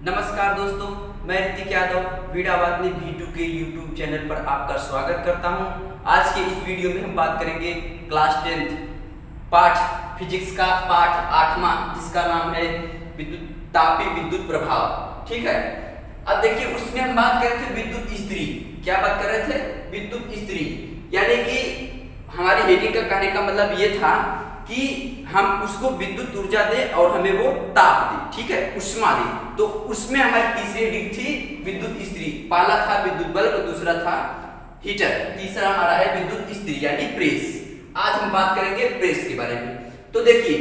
नमस्कार दोस्तों, मैं ऋतिक यादव वीडावादनी V2 के YouTube चैनल पर आपका स्वागत करता हूं। आज के इस वीडियो में हम बात करेंगे क्लास 10 पाठ फिजिक्स का पाठ 8वां, जिसका नाम है तापीय विद्युत प्रभाव। ठीक है, अब देखिए उसमें हम बात कर रहे थे विद्युत इस्त्री। क्या बात कर रहे थे? विद्युत इस्त्री। यानी कि हमारी हेडिंग का कहने का मतलब ये था कि हम उसको विद्युत ऊर्जा दें और हमें वो ताप दे, ठीक है, उष्मा दे। तो उसमें हमारी तीसरी हेडिंग थी विद्युत इस्त्री। पहला था विद्युत बल्ब, दूसरा था हीटर, तीसरा हमारा है विद्युत इस्त्री यानी प्रेस। आज हम बात करेंगे प्रेस के बारे में। तो देखिए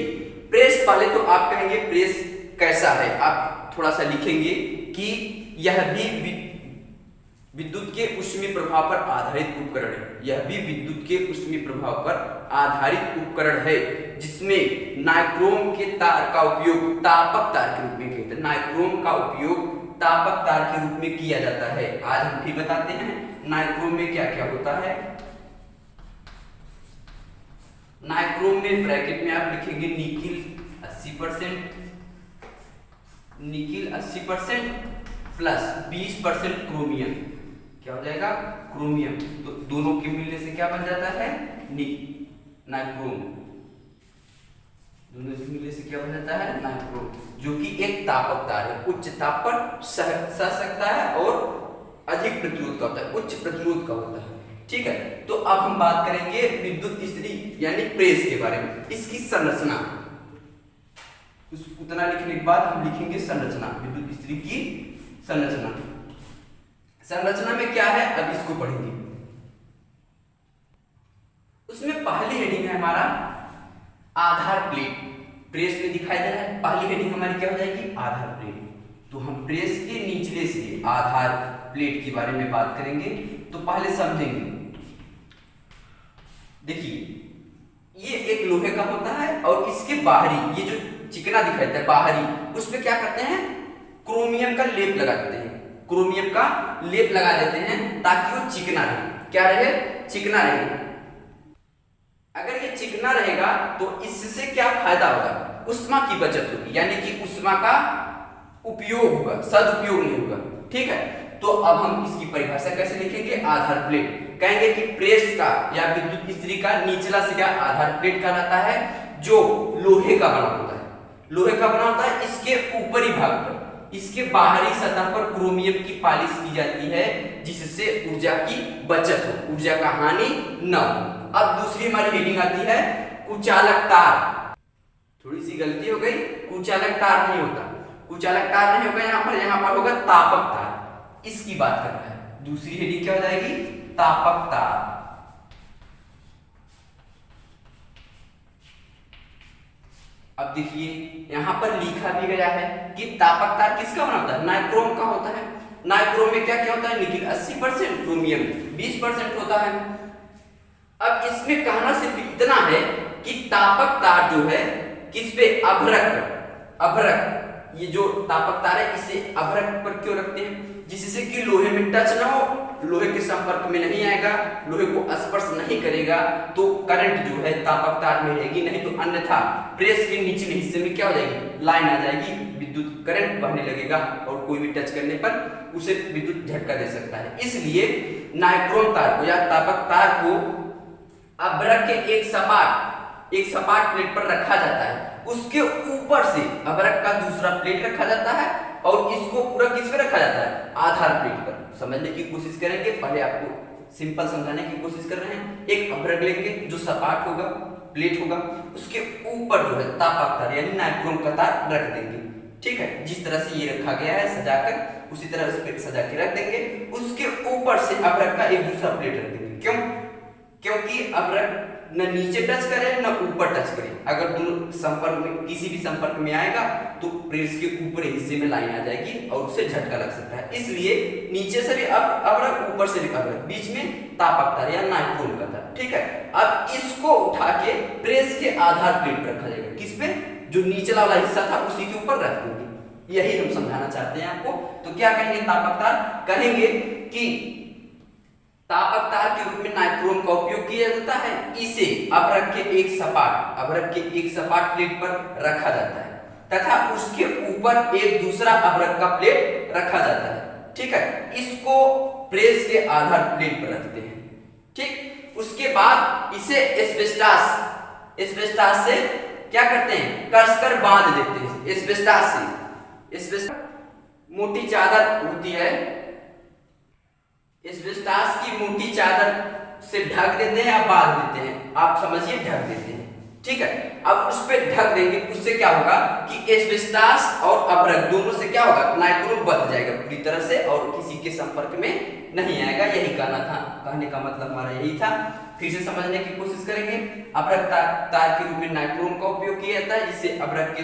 प्रेस, पहले तो आप कहेंगे प्रेस कैसा है, आप थोड़ा सा लिखेंगे कि यह भी विद्युत के ऊष्मीय प्रभाव पर आधारित उपकरण है। यह भी विद्युत के ऊष्मीय प्रभाव पर आधारित उपकरण है, जिसमें नाइक्रोम के तार का उपयोग तापक तार के रूप में किया जाता है। नाइक्रोम का उपयोग तापक तार के रूप में किया जाता है। आज हम फिर बताते हैं नाइक्रोम में क्या क्या होता है। नाइक्रोम में ब्रैकेट में आप लिखेंगे निकिल 80%, निकिल 80% प्लस 20% क्रोमियम। क्या हो जाएगा? क्रोमियम। तो दोनों के मिलने से क्या बन जाता है? नाइक्रोम। दोनों के मिलने से क्या बन जाता है? नाइक्रोम, जो कि एक तापक तार है। उच्च ताप पर सह सकता है और अधिक प्रतिरोध का होता है, उच्च प्रतिरोध का होता है। ठीक है, तो अब हम बात करेंगे विद्युत इस्त्री यानी प्रेस के बारे में। इसकी संरचना, उतना लिखने के बाद हम लिखेंगे संरचना, विद्युत इस्त्री की संरचना। संरचना में क्या है, अब इसको पढ़ेंगे। उसमें पहली हेडिंग है हमारा आधार प्लेट। प्रेस में दिखाई दे रहा है, पहली हेडिंग हमारी क्या हो जाएगी? आधार प्लेट। तो हम प्रेस के निचले से आधार प्लेट के बारे में बात करेंगे। तो पहले समझेंगे, देखिए ये एक लोहे का होता है और इसके बाहरी ये जो चिकना दिखाई देता है बाहरी, उसमें क्या करते हैं? क्रोमियम का लेप लगा देते हैं। क्रोमियम का लेप लगा देते हैं ताकि वो चिकना रहे। क्या रहे? चिकना रहे। अगर ये चिकना रहेगा तो इससे क्या फायदा होगा? उष्मा की बचत होगी, यानी कि उष्मा का उपयोग होगा, सदुपयोग नहीं होगा। ठीक है, तो अब हम इसकी परिभाषा कैसे लिखेंगे? आधार प्लेट। कहेंगे कि प्रेस का या विद्युत इस्त्री का निचला सिरा आधार प्लेट कहलाता है, जो लोहे का बना होता है। लोहे का बना होता है। इसके ऊपरी भाग पर, इसके बाहरी सतह पर क्रोमियम की पॉलिश की जाती है, जिससे ऊर्जा की बचत हो, ऊर्जा का हानि न हो। अब दूसरी हमारी हेडिंग आती है कुचालक तार। थोड़ी सी गलती हो गई, कुचालक तार नहीं होता, कुचालक तार नहीं होगा यहाँ पर होगा तापक तार। इसकी बात कर रहा है। दूसरी हेडिंग क्या हो जाएगी? तापक तार। अब देखिए यहां पर लिखा भी गया है कि तापक तार किसका बना होता है? नाइक्रोम का होता है। नाइक्रोम में क्या क्या होता है? निकिल 80%, क्रोमियम 20% होता है। अब इसमें कहना सिर्फ इतना है कि तापक तार जो है किस पे? अभ्रक। अभ्रक, ये जो तापक तार है इसे अभ्रक पर क्यों रखते हैं? जिससे कि लोहे में टच ना हो, लोहे के संपर्क में नहीं आएगा, लोहे को स्पर्श नहीं करेगा, तो करंट जो है तापक तार में रहेगी। नहीं तो अन्यथा प्रेस के निचले हिस्से में क्या हो जाएगी? लाइन आ जाएगी, विद्युत करंट बहने लगेगा और कोई भी टच करने पर उसे विद्युत झटका दे सकता है। इसलिए नाइक्रोम तार को या तापक तार को अभ्रक के एक सपाट प्लेट पर रखा जाता है। उसके ऊपर से अभ्रक का दूसरा प्लेट रखा जाता है और इसको पूरा किस पे रखा जाता है? आधार प्लेट पर। समझने की कोशिश करेंगे, पहले आपको सिंपल समझाने की कोशिश कर रहे हैं। एक अभ्रक लेंगे जो सपाट होगा, प्लेट होगा, उसके ऊपर जो है तापक तार यानी नाइक्रोम का तार रख देंगे। ठीक है, जिस तरह से ये रखा गया है सजाकर, उसी तरह उस पे सजा के रख देंगे। उसके ऊपर से अभ्रक का एक दूसरा प्लेट रख देंगे। क्यों? क्योंकि अभ्रक न नीचे टच करे न ऊपर टच करे। अगर दोनों संपर्क में, किसी भी संपर्क में आएगा तो प्रेस के ऊपरी हिस्से में लाइन आ जाएगी और उसे झटका लग सकता है। इसलिए नीचे से भी अभ्रक, ऊपर से भी अभ्रक, बीच में तापक तार या नाइक्रोम का तार। ठीक है, अब इसको उठा के प्रेस के आधार प्लेट पर रखा जाएगा। किस पे? जो निचला वाला हिस्सा था उसी के ऊपर रख देंगे। यही हम समझाना चाहते हैं आपको। तो क्या कहेंगे? तापक तार कहेंगे कि तापक तार के रूप में नाइक्रोम का उपयोग किया जाता है। इसे अभ्रक के एक सपाट प्लेट पर रखा जाता है। तथा उसके ऊपर एक दूसरा अभ्रक का प्लेट रखा जाता है। ठीक है, इसको प्रेस के आधार प्लेट पर रखते हैं। ठीक, उसके बाद इसे एस्बेस्टास से क्या करते हैं, कसकर बांध देते हैं। एस्बेस्टास मोटी चादर होती है, एस्बेस्टास की मोटी चादर से ढक देते हैं या बांध देते हैं, आप समझिए ढक देते हैं। ठीक है, अब उस पे ढक देंगे, उससे क्या होगा कि एस्बेस्टास और अभ्रक दोनों से क्या होगा, नाइट्रोम बंध जाएगा पूरी तरह से और किसी के संपर्क में नहीं आएगा। यही कहना था, कहने का मतलब हमारा यही था। फिर से समझने की कोशिश करेंगे। अभ्रक तार के रूप में नाइट्रोम का उपयोग किया जाता है, जिसे अभ्रक के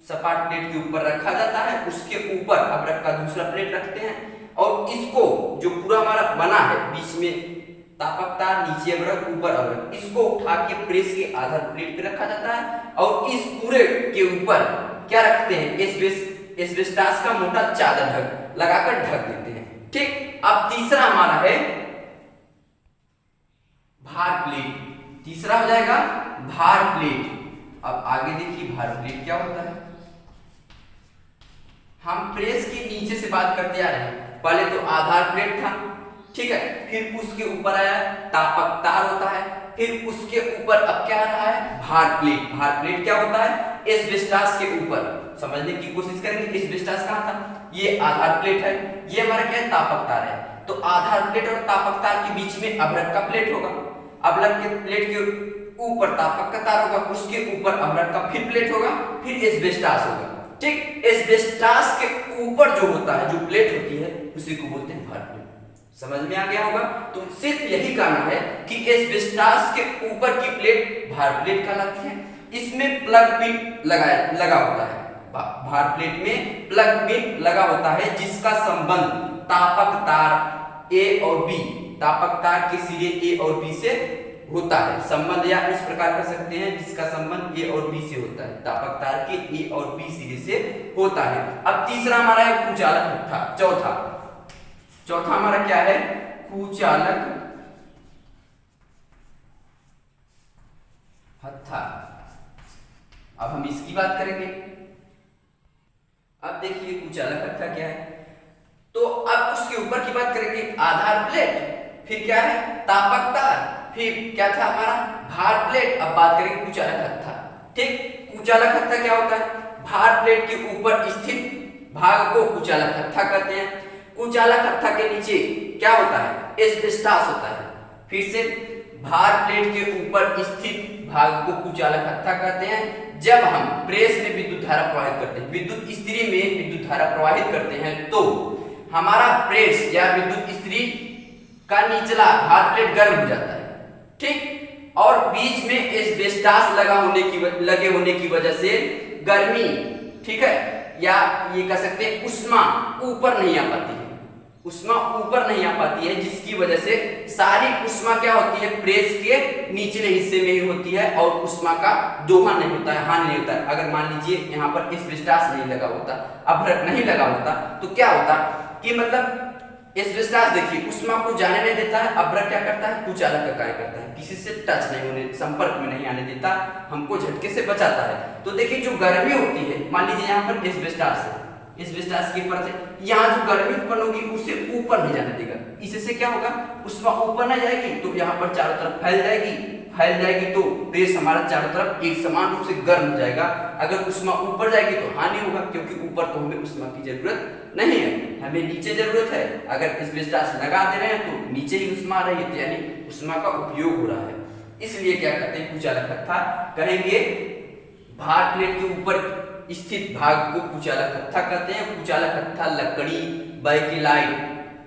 सपाट प्लेट के ऊपर रखा जाता है, उसके ऊपर अभ्रक का दूसरा प्लेट रखते हैं और इसको जो पूरा हमारा बना है, बीच में तापक तार, नीचे अभ्रक, ऊपर अभ्रक, इसको उठा के प्रेस के आधार प्लेट पे रखा जाता है और इस पूरे के ऊपर क्या रखते हैं, एस्बेस्टास का मोटा चादर लगाकर ढक देते हैं। ठीक, अब तीसरा हमारा है भार प्लेट। तीसरा हो जाएगा भार प्लेट। अब आगे देखिए भार प्लेट क्या होता है। हम प्रेस के नीचे से बात करते आ रहे हैं। पहले तो आधार प्लेट था, ठीक है, फिर उसके ऊपर आया तापक तार होता है, फिर उसके ऊपर अब क्या आ रहा है, भार प्लेट। भार प्लेट क्या होता है, एस्बेस्टास के ऊपर। समझने की कोशिश करेंगे, एस्बेस्टास कहां था, ये आधार प्लेट है, ये हमारा क्या है, तापक तार है। तो आधार प्लेट और तापक तार के बीच में अभ्रक का प्लेट होगा, अभ्रक के प्लेट के ऊपर तापक का तार होगा, उसके ऊपर अभ्रक का फिर प्लेट होगा, फिर एस्बेस्टास होगा। ठीक, एस्बेस्टास के ऊपर जो होता है, जो प्लेट होती है, उसी को बोलते हैं भार प्लेट। समझ में आ गया होगा। तो सिर्फ यही कहना है कि एस्बेस्टास के ऊपर की प्लेट भार प्लेट कहलाती है। इसमें प्लग पिन लगा होता है, भार प्लेट में प्लग पिन लगा होता है, जिसका संबंध तापक तार ए और बी, तापक तार के सिरे ए और बी से होता है संबंध, या इस प्रकार कर सकते हैं जिसका संबंध ए और बी से होता है, तापक तार के ए और बी सिरे से होता है। अब तीसरा हमारा है कुचालक हत्था। चौथा हमारा क्या है, कुचालक हत्था। अब हम इसकी बात करेंगे। अब देखिए कुचालक हत्था क्या है, तो अब उसके ऊपर की बात करेंगे, आधार प्लेट, फिर क्या है, तापक तार, फिर क्या था हमारा, भार प्लेट। अब बात करेंगे कुचालक हत्था। ठीक, कुचालक हत्था क्या होता है, भार प्लेट के ऊपर स्थित भाग को कुचालक हत्था कहते हैं। कुचालक हत्था के नीचे क्या होता है, एस्बेस्टास होता है। फिर से भार प्लेट के ऊपर स्थित भाग को कुचालक हत्था कहते हैं। जब हम प्रेस में विद्युत धारा प्रवाहित करते हैं, विद्युत इस्त्री में विद्युत धारा प्रवाहित करते हैं, तो हमारा प्रेस या विद्युत इस्त्री का निचला भार प्लेट गर्म हो जाता है। ठीक, और बीच में एस्बेस्टास लगे होने की वजह से गर्मी, ठीक है, या ये कह सकते हैं उष्मा ऊपर नहीं आ पाती है, उष्मा ऊपर नहीं आ पाती है, जिसकी वजह से सारी उष्मा क्या होती है, प्रेस के निचले हिस्से में ही होती है और उष्मा का दोहन नहीं होता है, हानि नहीं होता है। अगर मान लीजिए यहाँ पर एस्बेस्टास नहीं लगा होता, अभ्रक नहीं लगा होता, तो क्या होता कि मतलब एस्बेस्टास देखिए उष्मा को जाने नहीं देता है, अभ्रक क्या करता है, कुचालक का कार्य करता है, किसी से टच नहीं होने, संपर्क में नहीं आने देता, हमको झटके से बचाता है। तो देखिए जो गर्मी होती है, मान लीजिए यहाँ पर एस्बेस्टास है, एस्बेस्टास के ऊपर से यहाँ जो गर्मी उत्पन्न होगी उसे ऊपर नहीं जाने देगा, इससे क्या होगा, उष्मा ऊपर नहीं जाएगी तो यहाँ पर चारों तरफ फैल जाएगी, तो प्रेस हमारा चारों तरफ एक समान रूप से गर्म हो जाएगा। अगर उष्मा ऊपर जाएगी तो हानि होगा, क्योंकि ऊपर तो हमें उष्मा की जरूरत नहीं है, हमें नीचे जरूरत है। अगर एस्बेस्टास लगा दे रहे हैं तो नीचे ही उष्मा आ रही है, यानी उष्मा का उपयोग हो रहा है। इसलिए क्या कहते हैं, कुचालक हत्था कहेंगे। भार प्लेट के ऊपर स्थित भाग को कुचालक हत्था कहते हैं। कुचालक हत्था लकड़ी, बैकेलाइट,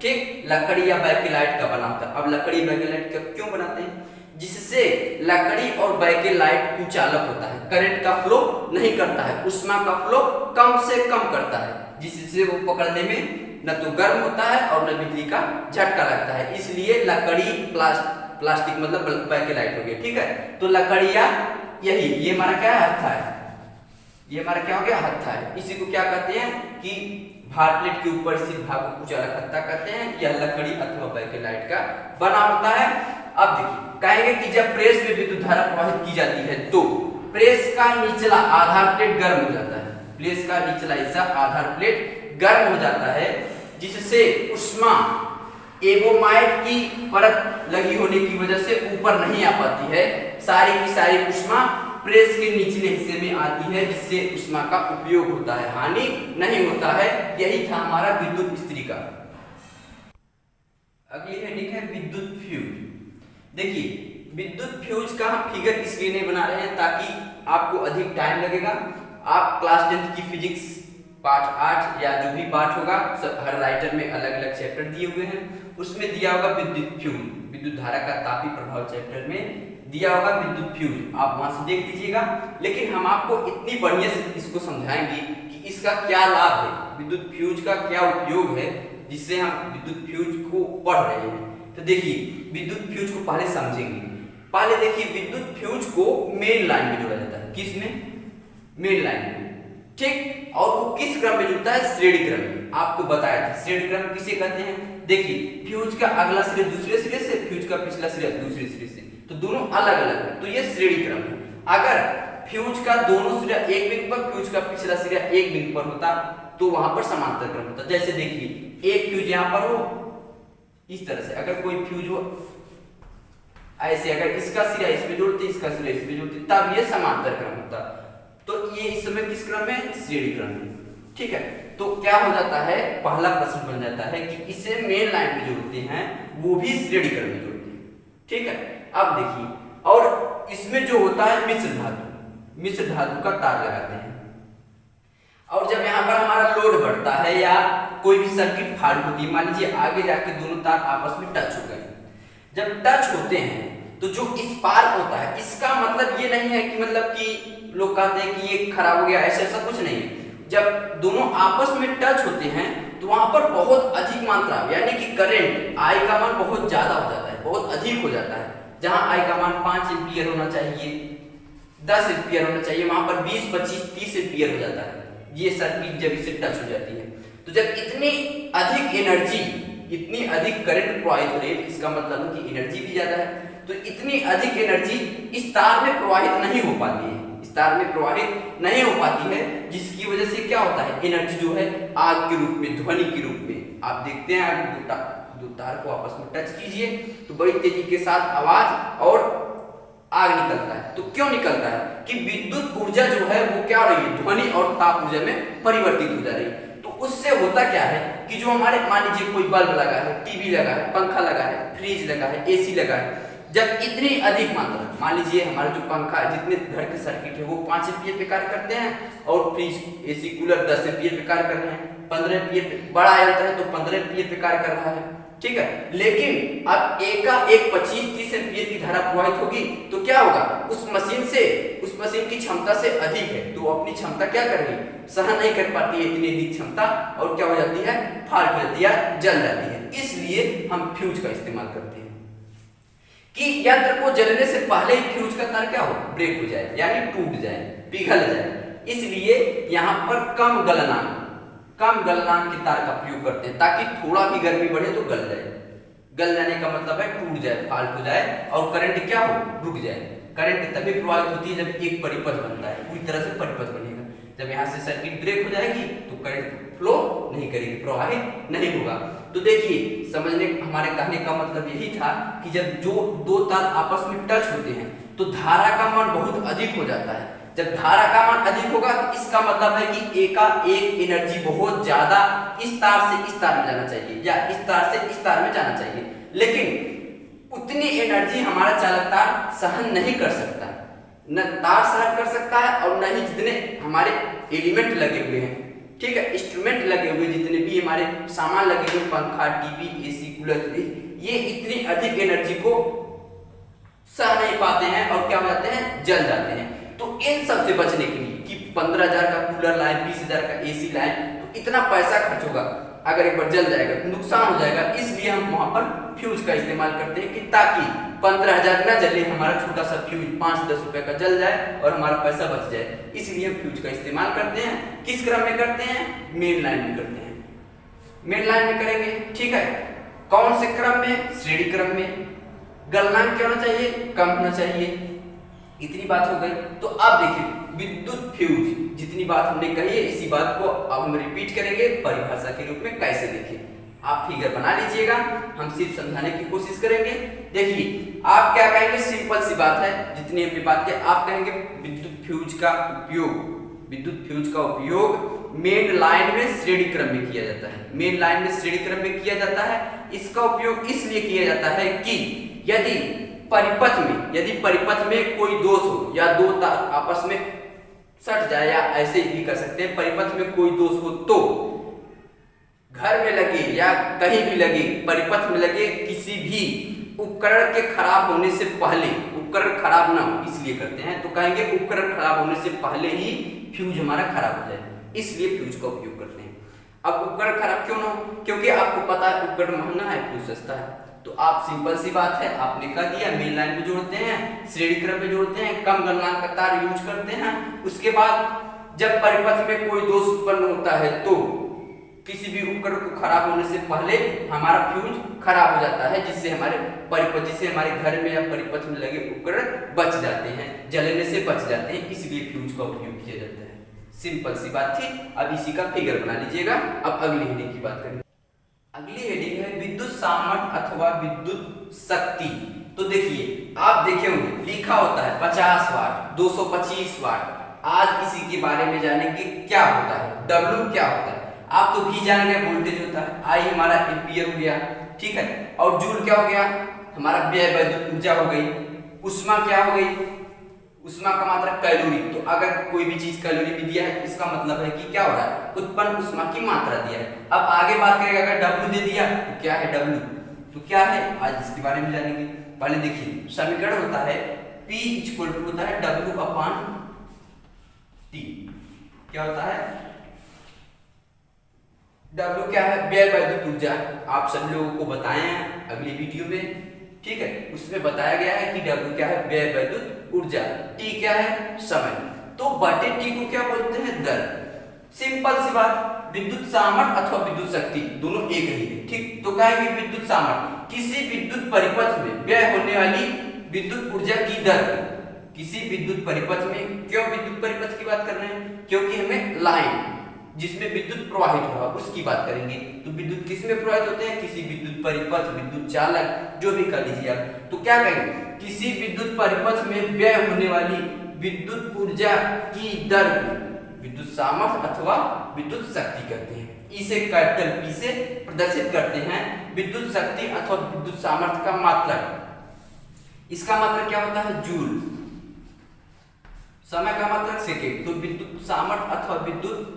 ठीक, लकड़ी या बैकेलाइट का बना होता है। अब लकड़ी बैकेलाइट का क्यों बनाते हैं, जिससे लकड़ी और बैकेलाइट कुचालक होता है, करंट का फ्लो नहीं करता है, उष्मा का फ्लो कम से कम करता है, जिससे वो पकड़ने में न तो गर्म होता है और न बिजली का झटका लगता है। इसलिए लकड़ी प्लास्टिक मतलब बैकेलाइट हो गया, ठीक है। तो लकड़ियां यही, ये हमारा क्या है, हत्था है, ये हमारा क्या हो गया, हत्था है। इसी को क्या कहते हैं कि भार प्लेट के ऊपर स्थित भाग को कुचालक हत्था कहते हैं। यह लकड़ी अथवा बैकेलाइट का बना होता है। अब देखिए कहेंगे कि जब प्रेस में विद्युत धारा प्रवाहित की जाती है तो प्रेस का निचला आधार प्लेट गर्म हो जाता है, फ्लैश का निचला हिस्सा आधार प्लेट गर्म हो जाता है, जिससे उष्मा एबोमाइड की परत लगी होने की वजह से ऊपर नहीं आ पाती है। सारी की सारी उष्मा प्रेस के निचले हिस्से में आती है, जिससे उष्मा का उपयोग होता है, हानि नहीं होता है। यही था हमारा विद्युत इस्त्री का। अगली हेडिंग है विद्युत फ्यूज। देखिए विद्युत फ्यूज का हम फिगर इसलिए नहीं बना रहे हैं ताकि आपको अधिक टाइम लगेगा। आप क्लास 10th की फिजिक्स पार्ट 8 या जो भी पार्ट होगा, सब हर राइटर में अलग अलग चैप्टर दिए हुए हैं, उसमें दिया होगा विद्युत फ्यूज, विद्युत धारा का तापीय प्रभाव चैप्टर में दिया होगा विद्युत फ्यूज, आप वहां से देख लीजिएगा। लेकिन हम आपको इतनी बढ़िया से इसको समझाएंगे कि इसका क्या लाभ है, विद्युत फ्यूज का क्या उपयोग है, जिससे हम विद्युत फ्यूज को पढ़ रहे हैं। तो देखिए विद्युत फ्यूज को पहले समझेंगे। पहले देखिए विद्युत फ्यूज को मेन लाइन में जोड़ा जाता है। किस में? मेन लाइन में, ठीक। और वो किस क्रम में जुड़ता है? श्रेणी क्रम में। आपको बताया था श्रेणी क्रम किसे कहते हैं। देखिए फ्यूज का अगला सिरा दूसरे सिरे से, फ्यूज का पिछला सिरा दूसरे सिरे से, तो दोनों अलग अलग है, तो ये श्रेणी क्रम है। अगर फ्यूज का दोनों सिरा एक बिंदु पर, फ्यूज का पिछला सिरा एक बिंदु पर होता तो वहां पर समांतर क्रम होता। जैसे देखिए एक फ्यूज यहाँ पर हो इस तरह से, अगर कोई फ्यूज हो ऐसे, अगर इसका सिरा इसमें जोड़ते, इसका सिरा इसमें जोड़ते, तब ये समांतर क्रम होता। तो ये इस समय किस क्रम में? श्रेणी क्रम में, ठीक है। तो क्या हो जाता है, पहला प्रश्न बन जाता है कि इसे मेन लाइन में जोड़ते हैं, वो भी श्रेणी क्रम में जोड़ते हैं, ठीक है। अब देखिए, और इसमें जो होता है मिश्र धातु का तार लगाते हैं। और जब यहाँ पर हमारा लोड बढ़ता है या कोई भी सर्किट फॉल्ट होती है, मान लीजिए आगे जाके दोनों तार आपस में टच हो गए, जब टच होते हैं तो जो स्पार्क होता है, इसका मतलब ये नहीं है कि मतलब कि लोग कहते हैं कि ये खराब हो गया, ऐसा कुछ नहीं है। जब दोनों आपस में टच होते हैं तो वहां पर बहुत अधिक मात्रा, यानी कि करंट आई का मान बहुत ज्यादा हो जाता है, बहुत अधिक हो जाता है। जहां आई का मान 5 एम्पीयर होना चाहिए, 10 एम्पीयर होना चाहिए, वहां पर 20, 25, 30 एम्पीयर हो जाता है। ये सर्किट जब इसे टच हो जाती है, तो जब इतनी अधिक एनर्जी, इतनी अधिक करंट प्रवाहित हो रही है, इसका मतलब है कि एनर्जी भी ज्यादा है। तो इतनी अधिक एनर्जी इस तार में प्रवाहित नहीं हो पाती है, इस तार में प्रवाहित नहीं हो पाती है, जिसकी वजह से क्या होता है, एनर्जी जो है आग के रूप में, ध्वनि के रूप में, आप देखते हैं आगे दो तार को आपस में टच कीजिए तो बड़ी तेजी के साथ आवाज और आग निकलता है। तो क्यों निकलता है कि विद्युत ऊर्जा जो है वो क्या हो रही है, ध्वनि और ताप ऊर्जा में परिवर्तित हो जा रही है। तो उससे होता क्या है कि जो हमारे, मान लीजिए कोई बल्ब लगा है, टीवी लगा है, पंखा लगा है, फ्रिज लगा है, एसी लगा है, जब इतनी अधिक मात्रा, मान लीजिए हमारा जो पंखा है, जितने घर के सर्किट है वो 5 एम्पीयर पे कार्य करते हैं, और फ्रिज, एसी, कूलर 10 एम्पीयर पे कार्य कर रहे हैं, 15 एम्पीयर पे, बड़ा यंत्र है तो 15 एम्पीयर पे कार्य कर रहा है, ठीक है। लेकिन अब एक 25-30 एम्पीयर की धारा प्रवाहित होगी तो क्या होगा, उस मशीन की क्षमता से अधिक है, तो अपनी क्षमता क्या कर रही है, सहन नहीं कर पाती है इतनी अधिक क्षमता, और क्या हो जाती है, फाल्ट हो जाती है, जल जाती है। इसलिए हम फ्यूज का इस्तेमाल करते हैं कि यंत्र को जलने से पहले ही फ्यूज का तार क्या हो, ब्रेक हो जाए, यानी टूट जाए, पिघल जाए। इसलिए यहाँ पर कम गलनांक के तार का प्रयोग करते हैं, ताकि थोड़ा भी गर्मी बढ़े तो गल जाए। गल जाने का मतलब है टूट जाए, फाल्ट हो जाए, और करंट क्या हो, रुक जाए। करंट तभी प्रवाहित होती है जब एक परिपथ बनता है, पूरी तरह से परिपथ बनेगा। जब यहाँ से सर्किट ब्रेक हो जाएगी तो करंट फ्लो नहीं करेगी, प्रवाहित नहीं होगा। तो देखिए, समझने, हमारे कहने का मतलब यही था कि जब जो दो तार आपस में टच होते हैं तो धारा का मान बहुत अधिक हो जाता है। जब धारा का मान अधिक होगा, इसका मतलब है कि एक एनर्जी बहुत ज्यादा इस तार से इस तार में जाना चाहिए, या इस तार से इस तार में जाना चाहिए, लेकिन उतनी एनर्जी हमारा चालक तार सहन नहीं कर सकता, न तार सहन कर सकता है, और न ही जितने हमारे एलिमेंट लगे हुए हैं, ठीक है, इंस्ट्रूमेंट लगे हुए, जितने भी हमारे सामान लगे हुए, पंखा, टीवी, एसी, कूलर, ये इतनी अधिक एनर्जी को सह नहीं पाते हैं और क्या हो जाते हैं, जल जाते हैं। तो इन सब से बचने के लिए कि 15,000 का कूलर लाएं, 20,000 का एसी लाएं, तो इतना पैसा खर्च होगा, अगर एक बार जल जाएगा तो नुकसान हो जाएगा। इसलिए हम वहां पर फ्यूज का इस्तेमाल करते हैं कि ताकि 15,000 न जले, हमारा छोटा सा फ्यूज 5-10 रुपए का जल जाए और हमारा पैसा बच जाए। इसलिए हम फ्यूज का इस्तेमाल करते हैं। किस क्रम में करते हैं, मेन लाइन में करते हैं, मेन लाइन में करेंगे, ठीक है। कौन से क्रम में, श्रेणी क्रम में। गलनांक क्या होना चाहिए, कम होना चाहिए, इतनी बात हो गई। तो अब देखिए विद्युत फ्यूज, जितनी बात हमने कही है इसी बात को अब हम रिपीट करेंगे परिभाषा के रूप में कैसे देखें। आप फिगर बना लीजिएगा, हम सिर्फ समझाने की कोशिश करेंगे। देखिए आप क्या कहेंगे, सिंपल सी बात है, जितनी हमने बात की आप कहेंगे विद्युत फ्यूज का उपयोग मेन लाइन में श्रेणी क्रम में किया जाता है। मेन लाइन में श्रेणी क्रम में किया जाता है। इसका उपयोग इसलिए किया जाता है कि यदि परिपथ में कोई दोष हो या दो तार आपस में सट जाए, या ऐसे भी कर सकते हैं, परिपथ में कोई दोष हो तो घर में लगे या कहीं भी लगे, परिपथ में लगे किसी भी उपकरण के खराब होने से पहले, उपकरण खराब ना हो इसलिए करते हैं, तो कहेंगे उपकरण खराब होने से पहले ही फ्यूज हमारा खराब हो जाए, इसलिए फ्यूज का उपयोग करते हैं। अब उपकरण खराब क्यों ना हो, क्योंकि आपको पता है उपकरण महंगा है, फ्यूज सस्ता है। तो आप सिंपल सी बात है, आपने कह दिया मेन लाइन में जोड़ते हैं, श्रेणी क्रम में जोड़ते हैं, कम गलनांक का तार यूज करते हैं। उसके बाद जब परिपथ में कोई दोष उत्पन्न होता है तो किसी भी उपकरण को खराब होने से पहले हमारा फ्यूज खराब हो जाता है, जिससे हमारे घर में या परिपथ में लगे उपकरण बच जाते हैं, जलने से बच जाते हैं, इसलिए फ्यूज का उपयोग किया जाता है। सिंपल सी बात थी। अब इसी का फिगर बना लीजिएगा। अब अगली हेडिंग की बात करेंगे। अगली हेडिंग है विद्युत सामर्थ्य अथवा विद्युत शक्ति। तो देखिए आप देखे होंगे लिखा होता है 50 वाट, 225 वाट। आज इसी के बारे में जानेंगे क्या होता है, W क्या होता है। आप तो भी जान गए वोल्टेज होता है, I हमारा एम्पीयर हो गया, ठीक है, और जूल क्या हो गया, हमारा व्यय वैद्युत ऊर्जा हो गई। उष्मा क्या हो गई, उष्मा का मात्रक कैलोरी। तो अगर कोई भी चीज कैलोरी में दिया है इसका मतलब है कि क्या हो रहा है, उत्पन्न उष्मा की मात्रा दिया है। अब आगे बात करेंगे, अगर W दे दिया तो क्या है W, तो क्या है आज इसके बारे में जानेंगे। पहले देखिए समीकरण होता है P होता है W/T। क्या होता है W क्या है, व्यय वैद्युत ऊर्जा। आप सभी लोगों को बताए हैं अगली वीडियो में, ठीक है, उसमें बताया गया है कि W क्या है, व्यय वैद्युत ऊर्जा, T क्या है, समय। तो बटे T को क्या बोलते हैं, दर। सिंपल सी बात, विद्युत सामर्थ्य अथवा विद्युत शक्ति दोनों एक ही है, ठीक। तो कहेंगे विद्युत सामर्थ्य किसी विद्युत परिपथ में व्यय होने वाली विद्युत ऊर्जा की दर। किसी विद्युत परिपथ में, क्यों विद्युत परिपथ की बात कर रहे हैं, क्योंकि हमें लाइन जिसमें विद्युत प्रवाहित हो रहा है उसकी बात करेंगे। तो विद्युत किस में प्रवाहित होते हैं, किसी विद्युत परिपथ, विद्युत चालक, जो भी कर लीजिए आप। तो क्या कहेंगे, किसी विद्युत परिपथ में व्यय होने वाली विद्युत ऊर्जा की दर विद्युत सामर्थ्य अथवा विद्युत शक्ति कहते हैं। इसे कैपिटल P से प्रदर्शित करते हैं। विद्युत शक्ति अथवा विद्युत सामर्थ्य का मात्रक, इसका मात्रक क्या होता है, जूल। समय का मात्रक सेकेंड। तो विद्युत सामर्थ्य अथवा विद्युत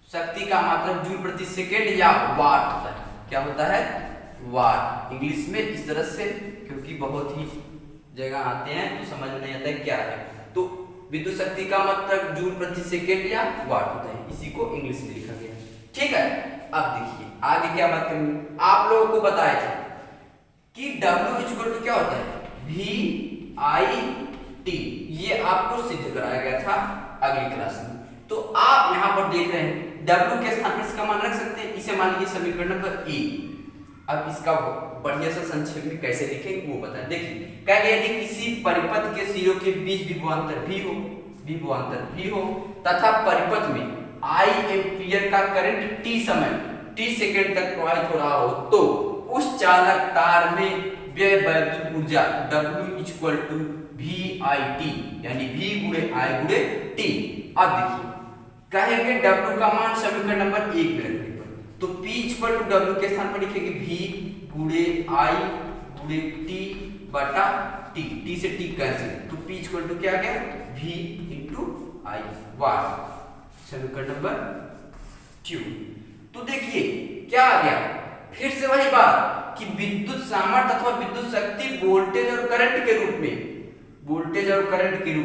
शक्ति का मात्रक जूल प्रति सेकेंड या वाट होता है। क्या होता है, वाट। इंग्लिश में इस तरह से, क्योंकि बहुत ही जगह आते हैं तो समझ में नहीं आता है क्या है। तो विद्युत शक्ति का मात्रक जूल प्रति सेकेंड या वाट होता है, इसी को इंग्लिश में लिखा गया है, ठीक है। अब देखिए आगे क्या बात करेंगे। आप लोगों को बताया था कि W क्या होता है, VIT। ये आपको सिद्ध कराया गया था अगली क्लास में। तो आप यहाँ पर देख रहे हैं W के स्थान पर इसका मान रख सकते हैं, इसे मान लीजिए समीकरण नंबर A। अब इसका बढ़िया सा संक्षेप में कैसे लिखेंगे वो बताएं। देखिए क्या गया, यदि किसी परिपथ के सिरों के बीच विभवांतर V हो तथा परिपथ में I एम्पीयर का करंट T समय T सेकेंड तक प्रवाहित हो रहा हो, तो उस चालक तार में व्यय वैद्युत ऊर्जा W VIT, यानी V × I × T। अब देखिए कहेंगे W का मान समीकरण नंबर 1 में रखने पर, तो P W के स्थान पर लिखेंगे V × I × T/T। T से T कैंसिल, तो P क्या गया, V × I वाट। समीकरण नंबर 2। तो देखिए क्या आ गया, फिर से वही बात कि विद्युत सामर्थ्य अथवा विद्युत शक्ति वोल्टेज और करंट के रूप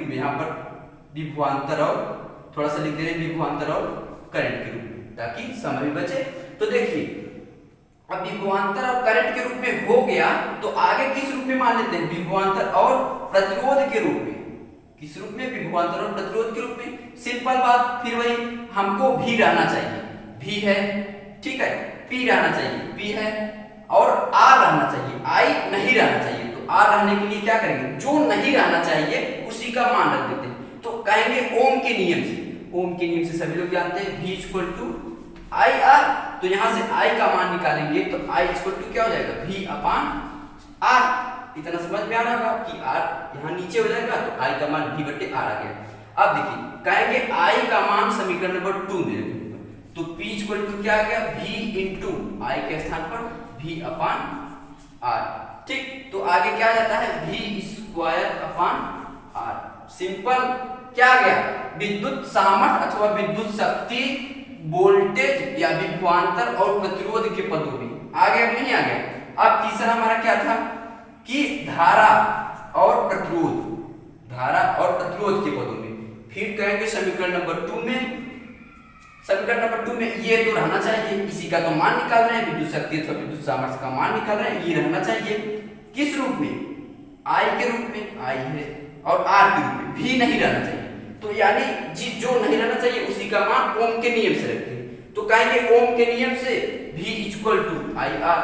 में, यहाँ पर विभवांतर और थोड़ा सा लिख दे रहे हैं विभवांतर और करंट के रूप में, ताकि समय भी बचे। तो देखिए अब विभवांतर और करंट के रूप में हो गया, तो आगे किस रूप में मान लेते हैं, विभवांतर और प्रतिरोध के रूप में। किस रूप में, विभवांतर और प्रतिरोध के रूप में। सिंपल बात, फिर वही हमको भी रहना चाहिए, भी है, ठीक है, P रहना चाहिए, P है, और R रहना चाहिए, I नहीं रहना चाहिए। तो आर रहने के लिए क्या करेंगे, जो नहीं रहना चाहिए उसी का मान रख देते हैं। तो कहेंगे ओम के नियम से, ओम के नियम से सभी लोग जानते हैं V equal to I R. तो यहां से I का मान निकालेंगे तो I इक्वल टू क्या हो जाएगा, V अपान R। इतना समझ में आ रहा होगा कि R यहाँ नीचे हो जाएगा तो I का मान V बटे R आ गया। अब देखिए कहेंगे I का मान समीकरण नंबर 2 में रखेंगे तो P इक्वल टू क्या आ गया, V इंटू I के स्थान पर V अपान R। ठीक, तो आगे क्या आ जाता है, V square upon R। Simple क्या आ गया, विद्युत सामर्थ्य अथवा विद्युत शक्ति वोल्टेज या विभवांतर और प्रतिरोध के पदों में आ गया कि नहीं आ गया। अब तीसरा हमारा क्या था कि धारा और प्रतिरोध, धारा और प्रतिरोध के पदों में। फिर कहेंगे समीकरण नंबर 2 में, समीकरण नंबर 2 में ये तो रहना चाहिए, इसी का तो मान निकाल रहे हैं, विद्युत शक्ति अथवा विद्युत सामर्थ्य का मान निकाल रहे हैं, ये रहना चाहिए किस रूप में, I के रूप में, I है, और R के रूप में, V नहीं रहना चाहिए। तो यानी जो नहीं रहना चाहिए उसी का मान ओम के नियम से रखते हैं। तो कहेंगे ओम के नियम से V equal to I R,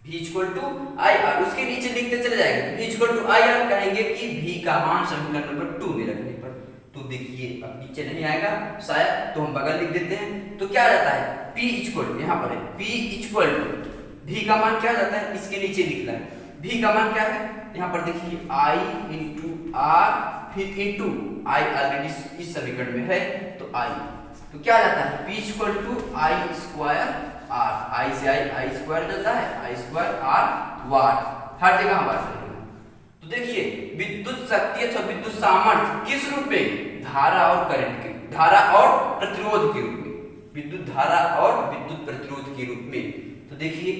V equal to I R, उसके नीचे लिखते चले जाएंगे V equal to I R. कहेंगे कि V का मान समीकरण नंबर 2 में रखने पर, तो देखिए अब नीचे नहीं आएगा शायद, तो हम बगल लिख देते हैं। तो क्या आ जाता है, P इक्वल यहाँ पर है, P इक्वल टू V का मान क्या आ जाता है, इसके नीचे लिखना है। V का मान क्या है, यहाँ पर देखिए I इंटू R फिर इंटू I ऑलरेडी इस समीकरण में है तो I, तो क्या जाता है P equal to I square R, I से I स्क्वायर जाता है, I स्क्वायर R वाट, हर जगह वाट रहेगा। तो देखिए विद्युत शक्ति अथवा विद्युत सामर्थ्य किस रूप में, धारा और करंट के, धारा और प्रतिरोध के रूप में, विद्युत धारा और विद्युत प्रतिरोध के रूप में। तो देखिए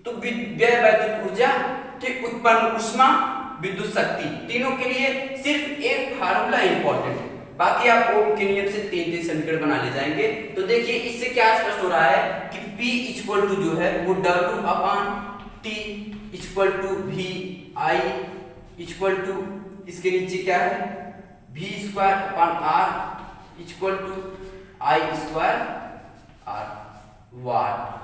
तो व्यय वैद्युत ऊर्जा, ठीक, उत्पन्न ऊष्मा, विद्युत शक्ति, तीनों के लिए सिर्फ एक फार्मूला इंपॉर्टेंट है, बाकी आप ओम के नियम से 3 समीकरण बना ले जाएंगे। तो देखिए इससे क्या स्पष्ट हो रहा है कि P इक्वल टू जो है वो W upon T equal to V I equal to, इसके नीचे क्या है V square upon R equal to I square R watt,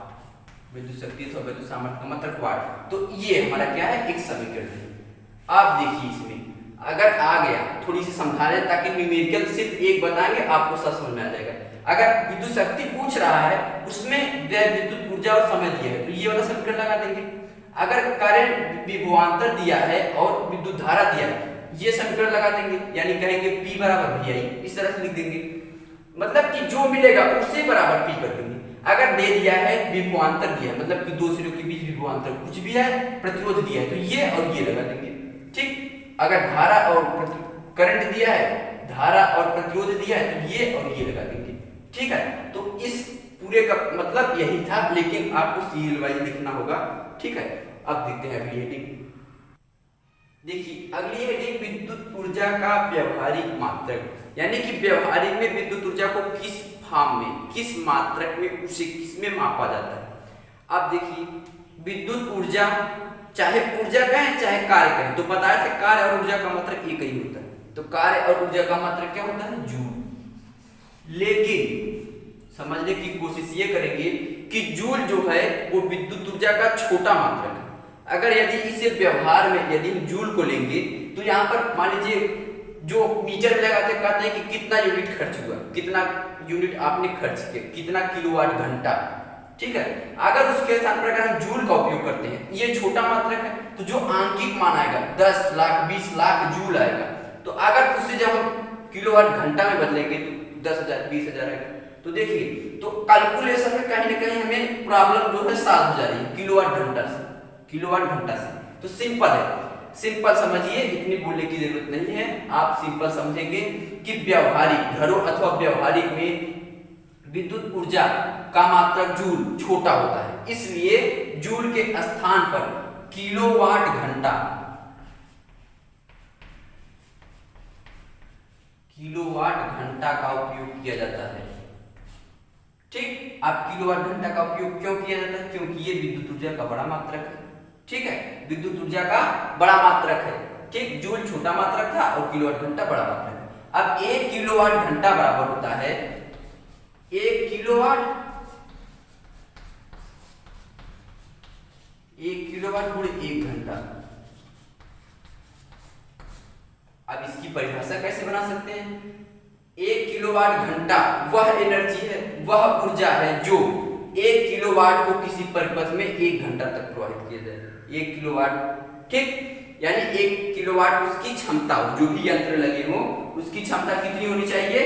विद्युत शक्ति तो विद्युत सामर्थ्य का मतलब वाट। तो ये हमारा क्या है, एक समीकरण है। आप देखिए इसमें अगर आ गया, थोड़ी सी समझा रहे ताकि न्यूमेरिकल सिर्फ एक बताएंगे आपको सब समझ में आ जाएगा। अगर विद्युत शक्ति पूछ रहा है उसमें व्यय विद्युत ऊर्जा और समय दिया है तो ये वाला समीकरण लगा देंगे। अगर करंट विभवांतर दिया है और विद्युत धारा दिया है ये समीकरण लगा देंगे, यानी कहेंगे P बराबर VI, इस तरह से लिख देंगे, मतलब कि जो मिलेगा उसे बराबर P कर देंगे। अगर दे दिया है विभवांतर दिया है, मतलब कि दो सिरों के बीच विभवांतर कुछ भी है, प्रतिरोध दिया है तो ये और ये लगा देंगे। ठीक, अगर धारा और करंट दिया है, धारा और प्रतिरोध दिया है तो ये और ये लगा देंगे। ठीक है, तो इस पूरे का मतलब यही था, लेकिन आपको सीरियल वाइज लिखना होगा। ठीक है, अब देखते हैं अगली हेडिंग। देखिए अगली हेडिंग विद्युत ऊर्जा का व्यवहारिक मात्रक, यानी कि व्यवहारिक में विद्युत ऊर्जा को किस फॉर्म में, किस मात्रक में, उसे किस में मापा जाता है। अब देखिए विद्युत ऊर्जा, चाहे ऊर्जा कहें चाहे कार्य कहें, तो बताया था कार्य और ऊर्जा का मात्रक एक ही होता है। तो कार्य और ऊर्जा का मात्रक क्या होता है, जूल। लेकिन समझने की कोशिश ये करेंगे कि जूल जो है वो विद्युत ऊर्जा का छोटा मात्रक है। अगर यदि इसे व्यवहार में यदि हम जूल को लेंगे तो यहाँ पर मान लीजिए जो मीटर में लगाते कहते हैं कि कितना यूनिट खर्च हुआ, कितना यूनिट आपने खर्च किया, कितना किलोवाट घंटा। ठीक है, अगर उसके स्थान पर अगर हम जूल का उपयोग करते हैं, ये छोटा मात्रक है, तो जो आंकिक मान आएगा 10 लाख 20 लाख जूल आएगा। तो अगर उसे जब हम किलोवाट घंटा में बदलेंगे तो 10,000 20,000 आएगा। तो देखिए तो कैलकुलेशन में कहीं ना कहीं हमें प्रॉब्लम जो है सॉल्व हो जा रही है किलोवाट घंटा से, किलोवाट घंटा से। तो सिंपल है, सिंपल समझिए, इतनी बोलने की जरूरत नहीं है। आप सिंपल समझेंगे कि व्यवहारिक, घरों अथवा व्यवहारिक में विद्युत ऊर्जा का मात्रक जूल छोटा होता है, इसलिए जूल के स्थान पर किलोवाट घंटा, किलोवाट घंटा का उपयोग किया जाता है। ठीक, आप किलोवाट घंटा का उपयोग क्यों किया जाता है, क्योंकि ये विद्युत ऊर्जा का बड़ा मात्रक है। ठीक है, विद्युत ऊर्जा का बड़ा मात्रक है। ठीक, जूल छोटा मात्रक था और किलोवाट घंटा बड़ा मात्रक है। अब 1 किलोवाट घंटा बराबर होता है 1 किलोवाट, 1 किलोवाट गुणे 1 घंटा। अब इसकी परिभाषा कैसे बना सकते हैं? 1 किलोवाट घंटा वह एनर्जी है, वह ऊर्जा है जो 1 किलोवाट को किसी परिपथ में 1 घंटा तक प्रवाहित किया जाए। 1 किलोवाट, ठीक, यानी 1 किलोवाट उसकी क्षमता हो, जो भी यंत्र लगे हो उसकी क्षमता कितनी होनी चाहिए?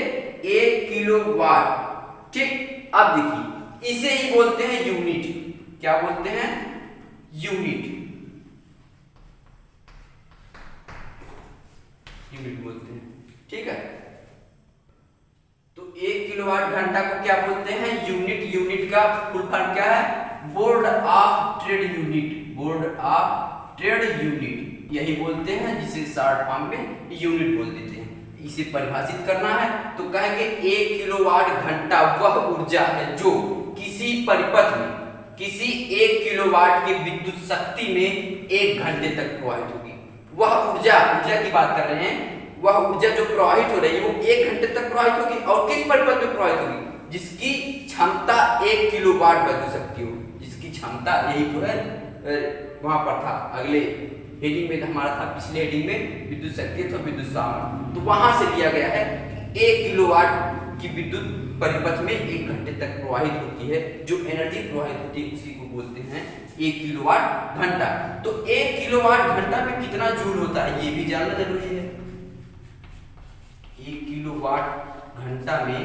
1 किलोवाट, ठीक। अब देखिए इसे ही बोलते हैं यूनिट। क्या बोलते हैं? यूनिट, यूनिट बोलते हैं, ठीक है। तो 1 किलोवाट घंटा को क्या बोलते हैं? यूनिट। यूनिट का फुल फॉर्म क्या है? Board of trade unit, board of trade unit यही बोलते हैं, जिसे शॉर्ट फॉर्म में यूनिट बोल देते हैं। इसे परिभाषित करना है तो कहेंगे 1 किलोवाट घंटा वह ऊर्जा है जो किसी परिपथ में किसी 1 किलोवाट की विद्युत शक्ति में 1 घंटे तक प्रवाहित होगी। वह ऊर्जा, ऊर्जा की बात कर रहे हैं, वह ऊर्जा जो प्रवाहित हो रही है वो 1 घंटे तक प्रवाहित होगी। और किस परिपथ में प्रवाहित होगी? जिसकी क्षमता 1 किलोवाट विद्युत शक्ति हो, जिसकी क्षमता, यही तो है वहां पर था, अगले हेडिंग में हमारा था, पिछले हेडिंग में विद्युत शक्ति अथवा विद्युत सामर्थ्य। तो वहां से लिया गया है 1 किलोवाट की विद्युत परिपथ में 1 घंटे तक प्रवाहित होती है, जो एनर्जी प्रवाहित होती है उसी को बोलते हैं 1 किलोवाट घंटा। तो 1 किलोवाट घंटा में कितना जूल होता है ये भी जानना जरूरी है। 1 किलोवाट घंटा में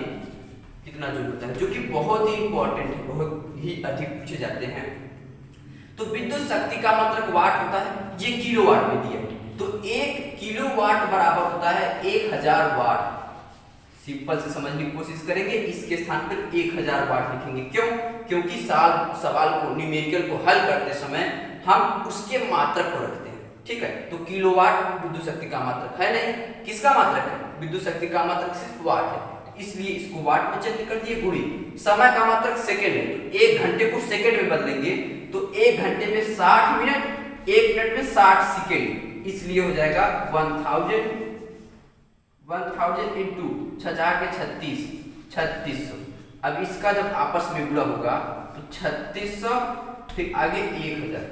कितना जूल होता है, जो कि बहुत ही इंपॉर्टेंट है, बहुत ही अधिक पूछे जाते हैं। तो विद्युत शक्ति का मतलब वाट होता है, ये किलोवाट में दिया है। तो 1 किलोवाट बराबर होता है 1000 वाट। सिंपल से समझने की कोशिश करेंगे, इसके स्थान पर 1000 वाट लिखेंगे। क्यों? क्योंकि सवाल को, न्यूमेरिकल को हल करते समय हम उसके मात्रक को रखते हैं, ठीक है। तो किलोवाट विद्युत शक्ति का मात्रक है नहीं, किसका मात्रक है? विद्युत शक्ति का मात्रक सिर्फ वाट है, इसलिए इसको वाट में चेंज कर दिए। गुणी समय का मात्रक सेकंड है, तो 1 घंटे को सेकंड में बदलेंगे तो 1 घंटे में 60 मिनट, 1 मिनट में 60 सेकंड, इसलिए हो जाएगा 1000 इंटू 3600। अब इसका जब आपस में गुणा होगा तो 3600 फिर आगे 1000,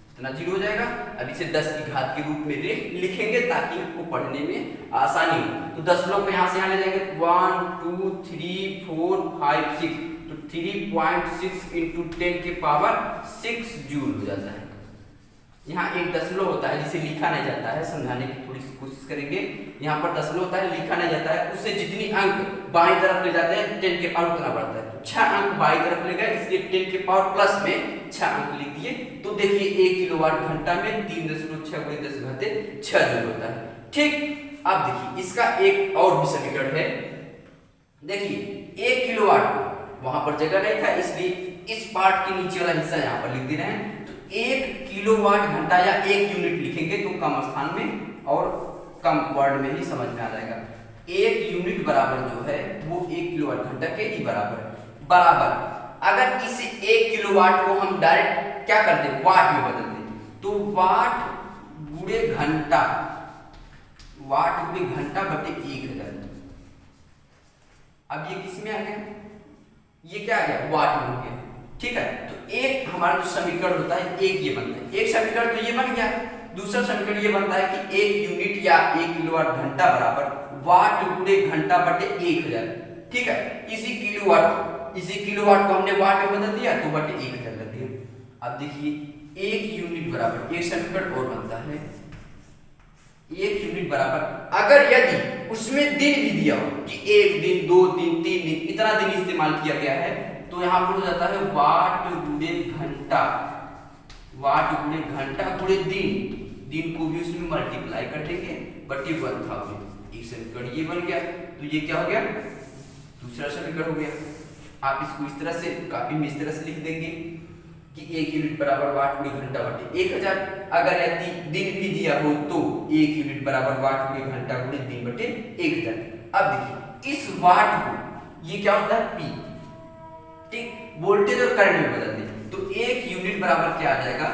इतना जीरो हो जाएगा। अब इसे 10 की घात के रूप में लिखेंगे ताकि आपको पढ़ने में आसानी हो। तो दशमलव को यहाँ से यहाँ ले जाएंगे, 1 2 3 4 5 6, तो 3.6 इंटू 10 के पावर 6 जूल हो जाता है। यहाँ एक दशमलव होता है जिसे लिखा नहीं जाता है, समझाने की थोड़ी सी कोशिश करेंगे। यहाँ पर दशमलव होता है, लिखा नहीं जाता है, उससे जितनी अंक बाईं तरफ ले जाते हैं 10 के पावर उतना बढ़ता है। तो 6 अंक बाईं तरफ ले गए, इसलिए 10 के पावर प्लस में 6 अंक लिख दिए। तो देखिए 1 किलोवाट घंटा में 3.6 × 10 घाते 6 जूल होता है, ठीक। अब देखिए इसका एक और भी समीकरण है। देखिए 1 किलोवाट वहां पर जगह नहीं था, इसलिए इस पार्ट के नीचे वाला हिस्सा यहाँ पर लिख दे रहे हैं। 1 किलोवाट घंटा या 1 यूनिट लिखेंगे तो कम स्थान में और कम वर्ड में ही समझ में आ जाएगा। 1 यूनिट बराबर जो है वो 1 किलोवाट घंटा के ही बराबर है। बराबर अगर इस 1 किलोवाट को हम डायरेक्ट क्या कर दें, वाट में बदल दें, तो वाट गुणे घंटा, वाट गुणे घंटा बटे 1000। अब ये किस में आ गया? ये क्या आ गया? वाट में हो गया, ठीक है। तो एक हमारा जो समीकरण होता है, एक ये बनता है, एक समीकरण तो ये बन गया। दूसरा समीकरण ये बनता है कि 1 यूनिट या 1 किलोवाट घंटा बराबर वाट गुणे घंटा बटे 1000, ठीक है। इसी किलोवाट को हमने वाट में बदल दिया तो बटे 1000 कर दिया। अब देखिए 1 यूनिट बराबर, एक समीकरण और बनता है, 1 यूनिट बराबर अगर यदि उसमें दिन भी दिया हो कि 1 दिन 2 दिन 3 दिन इतना दिन इस्तेमाल किया गया है, तो यहाँ पर हो जाता है वाट गुणे घंटा, वाट गुणे घंटा गुणे दिन, दिन को भी उसमें मल्टीप्लाई कर देंगे बटे 1000। एक समीकरण ये बन गया। तो ये क्या हो गया? दूसरा समीकरण हो गया। आप इसको इस तरह से कॉपी में इस तरह से लिख देंगे कि 1 यूनिट बराबर वाट गुणे घंटा बटे 1000। अगर यदि दिन भी दिया हो तो 1 यूनिट बराबर वाट गुणे घंटा गुणे दिन बटे 1000। अब देखिए इस वाट को ये क्या होता है? P, ठीक, वोल्टेज और करंट में बदल दें तो 1 यूनिट बराबर क्या आ जाएगा?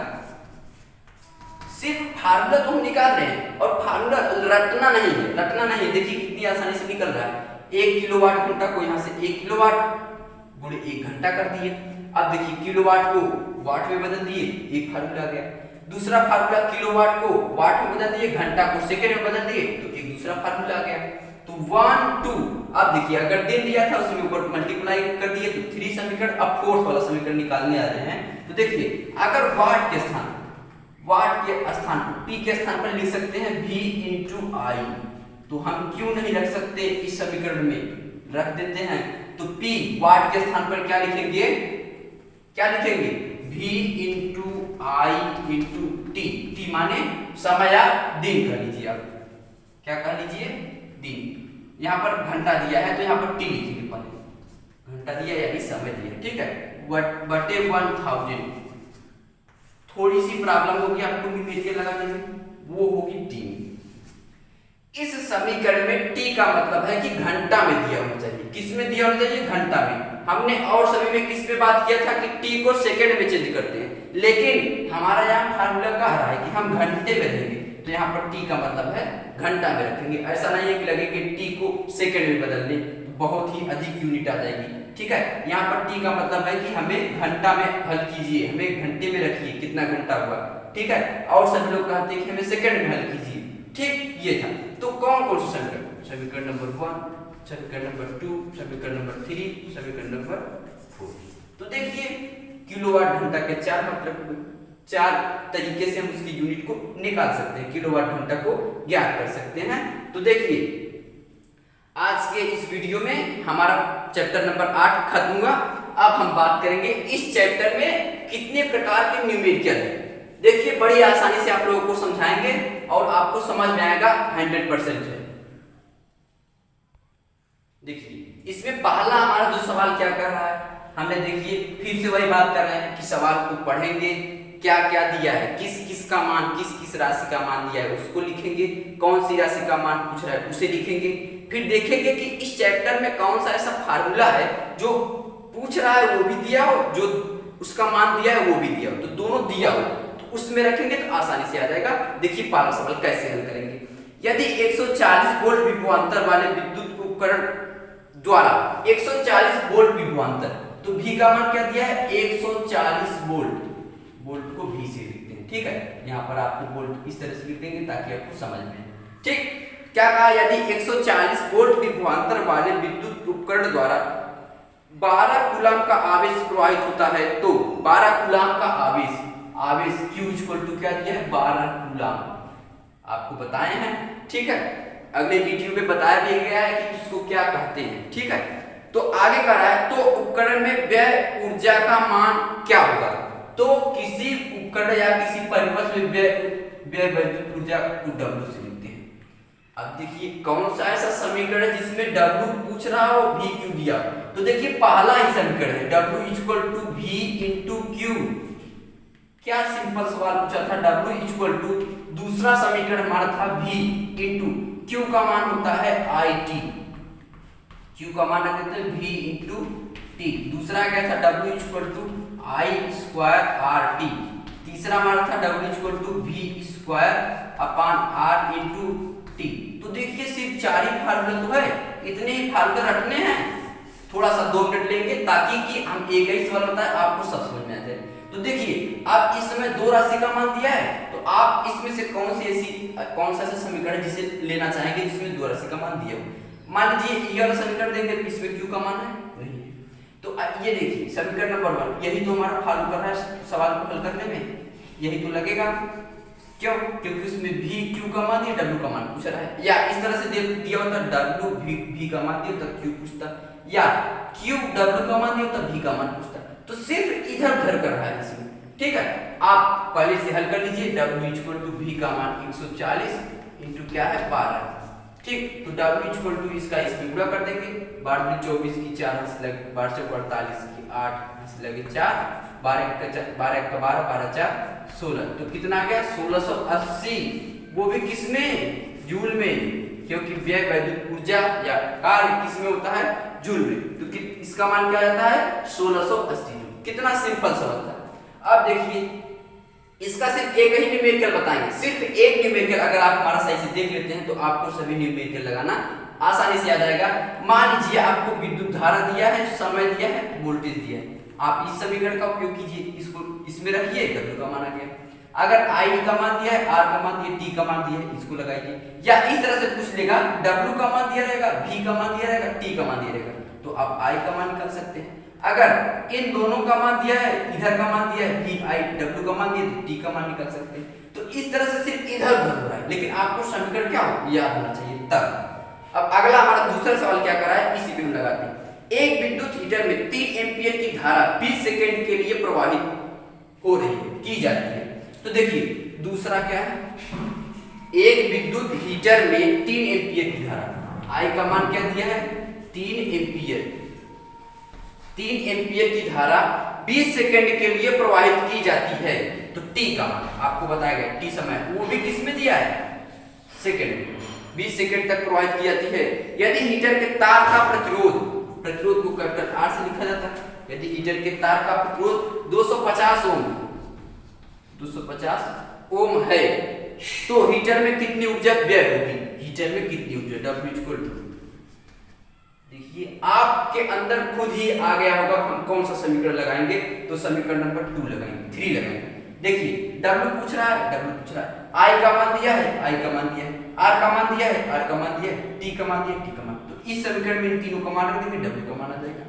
सिर्फ फार्मूला तो हम निकाल रहे हैं और फार्मूला रटना नहीं है। देखिए कितनी आसानी से निकल रहा है। 1 किलोवाट घंटा को यहाँ से 1 किलोवाट गुणे 1 घंटा कर दिए। अब देखिए किलोवाट को वाट में बदल दिए, एक फार्मूला आ गया। दूसरा फार्मूला किलोवाट को वाट में बदल दिए, घंटा को सेकंड में बदल दिए, तो एक दूसरा फार्मूला आ गया। तो 1 2, अब देखिए अगर दिन दिया था उसमें ऊपर मल्टीप्लाई कर दिए तो 3 समीकरण, अब फोर्थ वाला समीकरण निकालने आ रहे हैं। तो देखिए अगर वाट के स्थान P के स्थान पर लिख सकते हैं V × I, तो हम क्यों नहीं रख सकते इस समीकरण में, रख देते हैं। तो P वाट के स्थान पर क्या लिखेंगे, V × I × T, T माने समय या दिन कर लीजिए, आप क्या कर लीजिए, दिन। यहाँ पर घंटा दिया है तो यहाँ पर T लिखेंगे, पहले घंटा दिया यानी समय दिया, ठीक है, बटे 1000। थोड़ी सी प्रॉब्लम होगी आपको न्यूमेरिकल लगाने में, वो होगी T। इस समीकरण में T का मतलब है कि घंटा में दिया होना चाहिए। किस में दिया होना चाहिए, घंटा में। हमने और सभी में किस पे बात किया था कि T को सेकंड में चेंज करते हैं, लेकिन हमारा यहाँ फार्मूला कह रहा है कि हम घंटे में रहेंगे, तो यहाँ पर T का मतलब है घंटा में रखेंगे। ऐसा नहीं है कि लगे कि T को सेकंड में बदल दें, तो बहुत ही अधिक यूनिट आ जाएगी, ठीक है। यहाँ पर T का मतलब है कि हमें घंटा में हल कीजिए, हमें घंटे में रखिए, कितना घंटा हुआ, ठीक है। और सभी लोग कहते हैं कि हमें सेकंड में हल कीजिए, ठीक, ये था। तो कौन कौन से समीकरण, समीकरण नंबर 1, समीकरण नंबर 2, समीकरण नंबर 3, समीकरण नंबर 4। तो देखिए किलोवाट घंटा के चार तरीके से हम उसकी यूनिट को निकाल सकते हैं, किलोवाट घंटा को ज्ञात कर सकते हैं। तो देखिए आज के इस वीडियो में हमारा चैप्टर नंबर 8 खत्म हुआ। अब हम बात करेंगे इस चैप्टर में कितने प्रकार के न्यूमेरिकल है। देखिए बड़ी आसानी से आप लोगों को समझाएंगे और आपको समझ में आएगा 100% है। देखिए इसमें पहला हमारा जो सवाल क्या कर रहा है, हमने देखिए फिर से वही बात कर रहे हैं कि सवाल को पढ़ेंगे, क्या क्या दिया है, किस किस का मान, किस किस राशि का मान दिया है उसको लिखेंगे, कौन सी राशि का मान पूछ रहा है उसे लिखेंगे। फिर देखेंगे कि इस चैप्टर में कौन सा ऐसा फार्मूला है जो पूछ रहा है वो भी दिया हो, जो उसका मान दिया है वो भी दिया हो, तो दोनों दिया हो तो उसमें रखेंगे तो आसानी से आ जाएगा। देखिए पहला सवाल कैसे हल करेंगे। यदि 140 वोल्ट विभवांतर वाले विद्युत उपकरण द्वारा 140 वोल्ट विभवांतर, तो V का मान क्या दिया है 140 वोल्ट, वोल्ट को V से लिखते हैं, ठीक है। यहाँ पर आपको वोल्ट इस तरह से लिख देंगे ताकि आपको समझ में आए, ठीक। क्या कहा, यदि 140 वोल्ट विभवांतर वाले विद्युत उपकरण द्वारा 12 कूलम का आवेश प्रवाहित होता है, तो 12 कूलम का आवेश Q = क्या दिया है 12 कूलम, आपको बताए हैं, ठीक है। अगले वीडियो में बताया भी गया है कि इसको क्या कहते हैं, ठीक है। तो आगे कह रहा है तो उपकरण में व्यय ऊर्जा का मान क्या होगा, तो किसी उपकरण या किसी परिपथ में व्यय विद्युत ऊर्जा को W से लिखते हैं। अब देखिए कौन सा ऐसा समीकरण है जिसमें W पूछ रहा हो V Q दिया, तो देखिए पहला ही समीकरण है W = V × Q। क्या सिंपल सवाल पूछा था, W = दूसरा समीकरण हमारा था V × Q का मान होता है IT, Q का मान देते हैं V × T। दूसरा क्या था W = I² RT। तीसरा हमारा था W = V² R × T। तो देखिए सिर्फ 4 ही फार्मूला तो है, इतने ही फार्मूला रखने हैं। थोड़ा सा 2 मिनट लेंगे ताकि कि हम एक ही सवाल बताएं आपको सब समझ में आ जाए। तो देखिए आप इस समय 2 राशि का मान दिया है, तो आप इसमें से कौन सा ऐसा समीकरण जिसे लेना चाहेंगे जिसमें 2 राशि का मान दिया हो। मान लीजिए ये वाला समीकरण देंगे, इसमें Q का मान है नहीं, तो ये देखिए समीकरण नंबर 1 यही तो हमारा फॉलो कर रहा है सवाल को हल करने में, यही तो लगेगा। क्यों, क्योंकि उसमें V Q का मान दिया, W का मान पूछ रहा है। या इस तरह से दिया होता W V का मान दिया तो Q पूछता, या Q W का मान दिया तो V का मान पूछता। तो सिर्फ इधर उधर कर रहा है इसमें, ठीक है। आप पहले से हल कर लीजिए। W = V का मान 140 × क्या है 12, ठीक। तो W = इसका इसमें गुणा कर देंगे, 12 × 24 की 4 हंस लगे, 12 × 48 की 8 हंस लगे 4, 12 × 12 12 4 16, तो कितना आ गया 1680। वो भी किसमें, जूल में, क्योंकि व्यय वैद्युत ऊर्जा या कार्य किसमें होता है जूल में, तो इसका मान क्या आता है 1680 जूल। कितना सिंपल सवाल था। अब देखिए इसका सिर्फ एक ही न्यूमेरिकल बताएंगे, सिर्फ एक न्यूमेरिकल अगर आप हमारा सही से देख लेते हैं तो आपको सभी न्यूमेरिकल लगाना आसानी से आ जाएगा। मान लीजिए आपको विद्युत धारा दिया है, समय दिया है, वोल्टेज दिया है, आप इस समीकरण का उपयोग कीजिए, इसको इसमें रखिए W का मान आ गया। अगर आई का मान दिया है, आर का मान दिया, टी का मान दिया है, इसको लगाइए। या इस तरह से पूछ लेगा, डब्ल्यू का मान दिया रहेगा, भी का मान दिया रहेगा, टी का मान दिया रहेगा, तो आप आई का मान निकाल सकते हैं। अगर इन दोनों का मान दिया है, इधर का मान दिया है, भी आई डब्ल्यू का मान दिया है, तो टी का मान निकाल सकते हैं। तो इस तरह से सिर्फ इधर उधर हो रहा है, लेकिन आपको समीकरण क्या हो याद होना चाहिए तब। अब अगला हमारा दूसरा सवाल क्या कर रहा है, इसी पे हम लगाते हैं। एक विद्युत हीटर में 3 एम्पीयर की धारा 20 सेकंड के लिए प्रवाहित हो रही है, की जाती है। तो देखिए दूसरा क्या है, एक विद्युत हीटर में 3 एम्पीयर की धारा, आई का मान क्या दिया है 3 एम्पीयर, 3 एम्पीयर की धारा 20 सेकंड के लिए प्रवाहित की जाती है। तो टी का मान आपको बताया गया, टी समय वो भी किस में दिया है सेकंड में, 20 सेकंड तक प्रवाहित की जाती है। यदि हीटर के तार का प्रतिरोध, प्रतिरोध को कैपिटल आर से लिखा जाता है, यदि हीटर के तार का प्रतिरोध 250 ओम, 250 ओम है, तो हीटर में कितनी ऊर्जा व्यय होगी, हीटर में कितनी ऊर्जा, W इक्वल टू, देखिए आपके अंदर खुद ही आ गया होगा हम कौन सा समीकरण लगाएंगे, तो समीकरण नंबर 2 लगाएंगे, 3 लगाएंगे। देखिए W पूछ रहा है, W पूछ रहा है, I का मान दिया है, I का मान दिया है, R का मान दिया है, R का मान दिया है, T का मान दिया है, T का मान, तो इस समीकरण में इन तीनों का मान रख देंगे, W का मान आ जाएगा।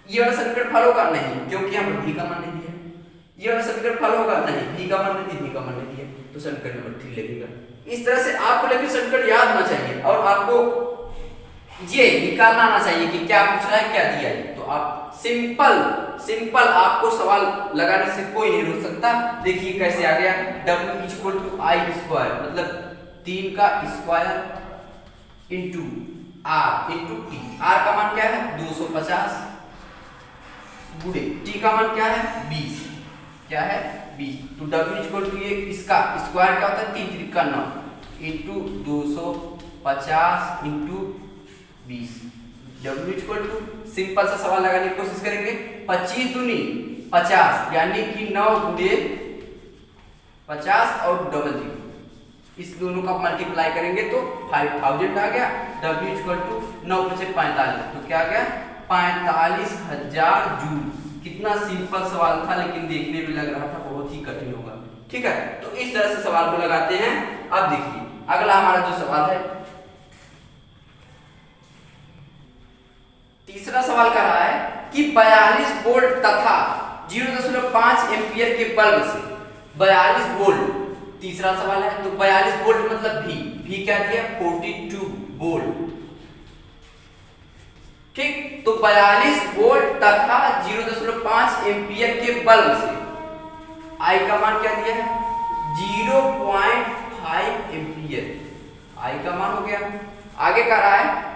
ये वाला समीकरण फॉलो होगा नहीं, क्योंकि यहाँ पर V का मान नहीं दिया है। ये वाला समीकरण फॉलो होगा नहीं, V का मान नहीं दिया, V का मान नहीं दिया, तो समीकरण नंबर 3 लगेगा। इस तरह से आपको लेकिन समीकरण याद होना चाहिए और आपको ये निकालना आना चाहिए कि क्या पूछ रहा है क्या दिया है। तो आप सिंपल आपको सवाल लगाने से कोई नहीं रोक सकता। देखिए कैसे आ गया, W equal to I square, मतलब 3 का square into R into T. R का मान क्या है 250 गुणे टी का मान क्या है 20, क्या है 20। तो W इक्वल टू ये इसका स्क्वायर क्या होता है 3 त्रिका 9 into 250 into 20। W equal to simple सा सवाल लगाने की कोशिश करेंगे, 25 दूनी 50 यानी कि 9 गुणे 50 और डबल जीरो, इस दोनों का मल्टीप्लाई करेंगे तो 5000 आ गया। W इक्वल टू 9 × 45, तो क्या आ गया 45,000 जूल। कितना सिंपल सवाल था, लेकिन देखने में लग रहा था बहुत ही कठिन होगा। ठीक है, तो इस तरह से सवाल को लगाते हैं। अब देखिए अगला हमारा जो सवाल है, तीसरा सवाल कर रहा है कि 42 वोल्ट तथा 0.5 एम्पीयर के बल्ब से 42 वोल्ट, तीसरा सवाल है, तो 42 वोल्ट मतलब V क्या दिया 42 वोल्ट। ठीक, तो 42 वोल्ट तथा 0.5 एम्पीयर के बल्ब से I का मान क्या दिया है 0.5 एम्पीयर, I का मान हो गया। आगे कह रहा है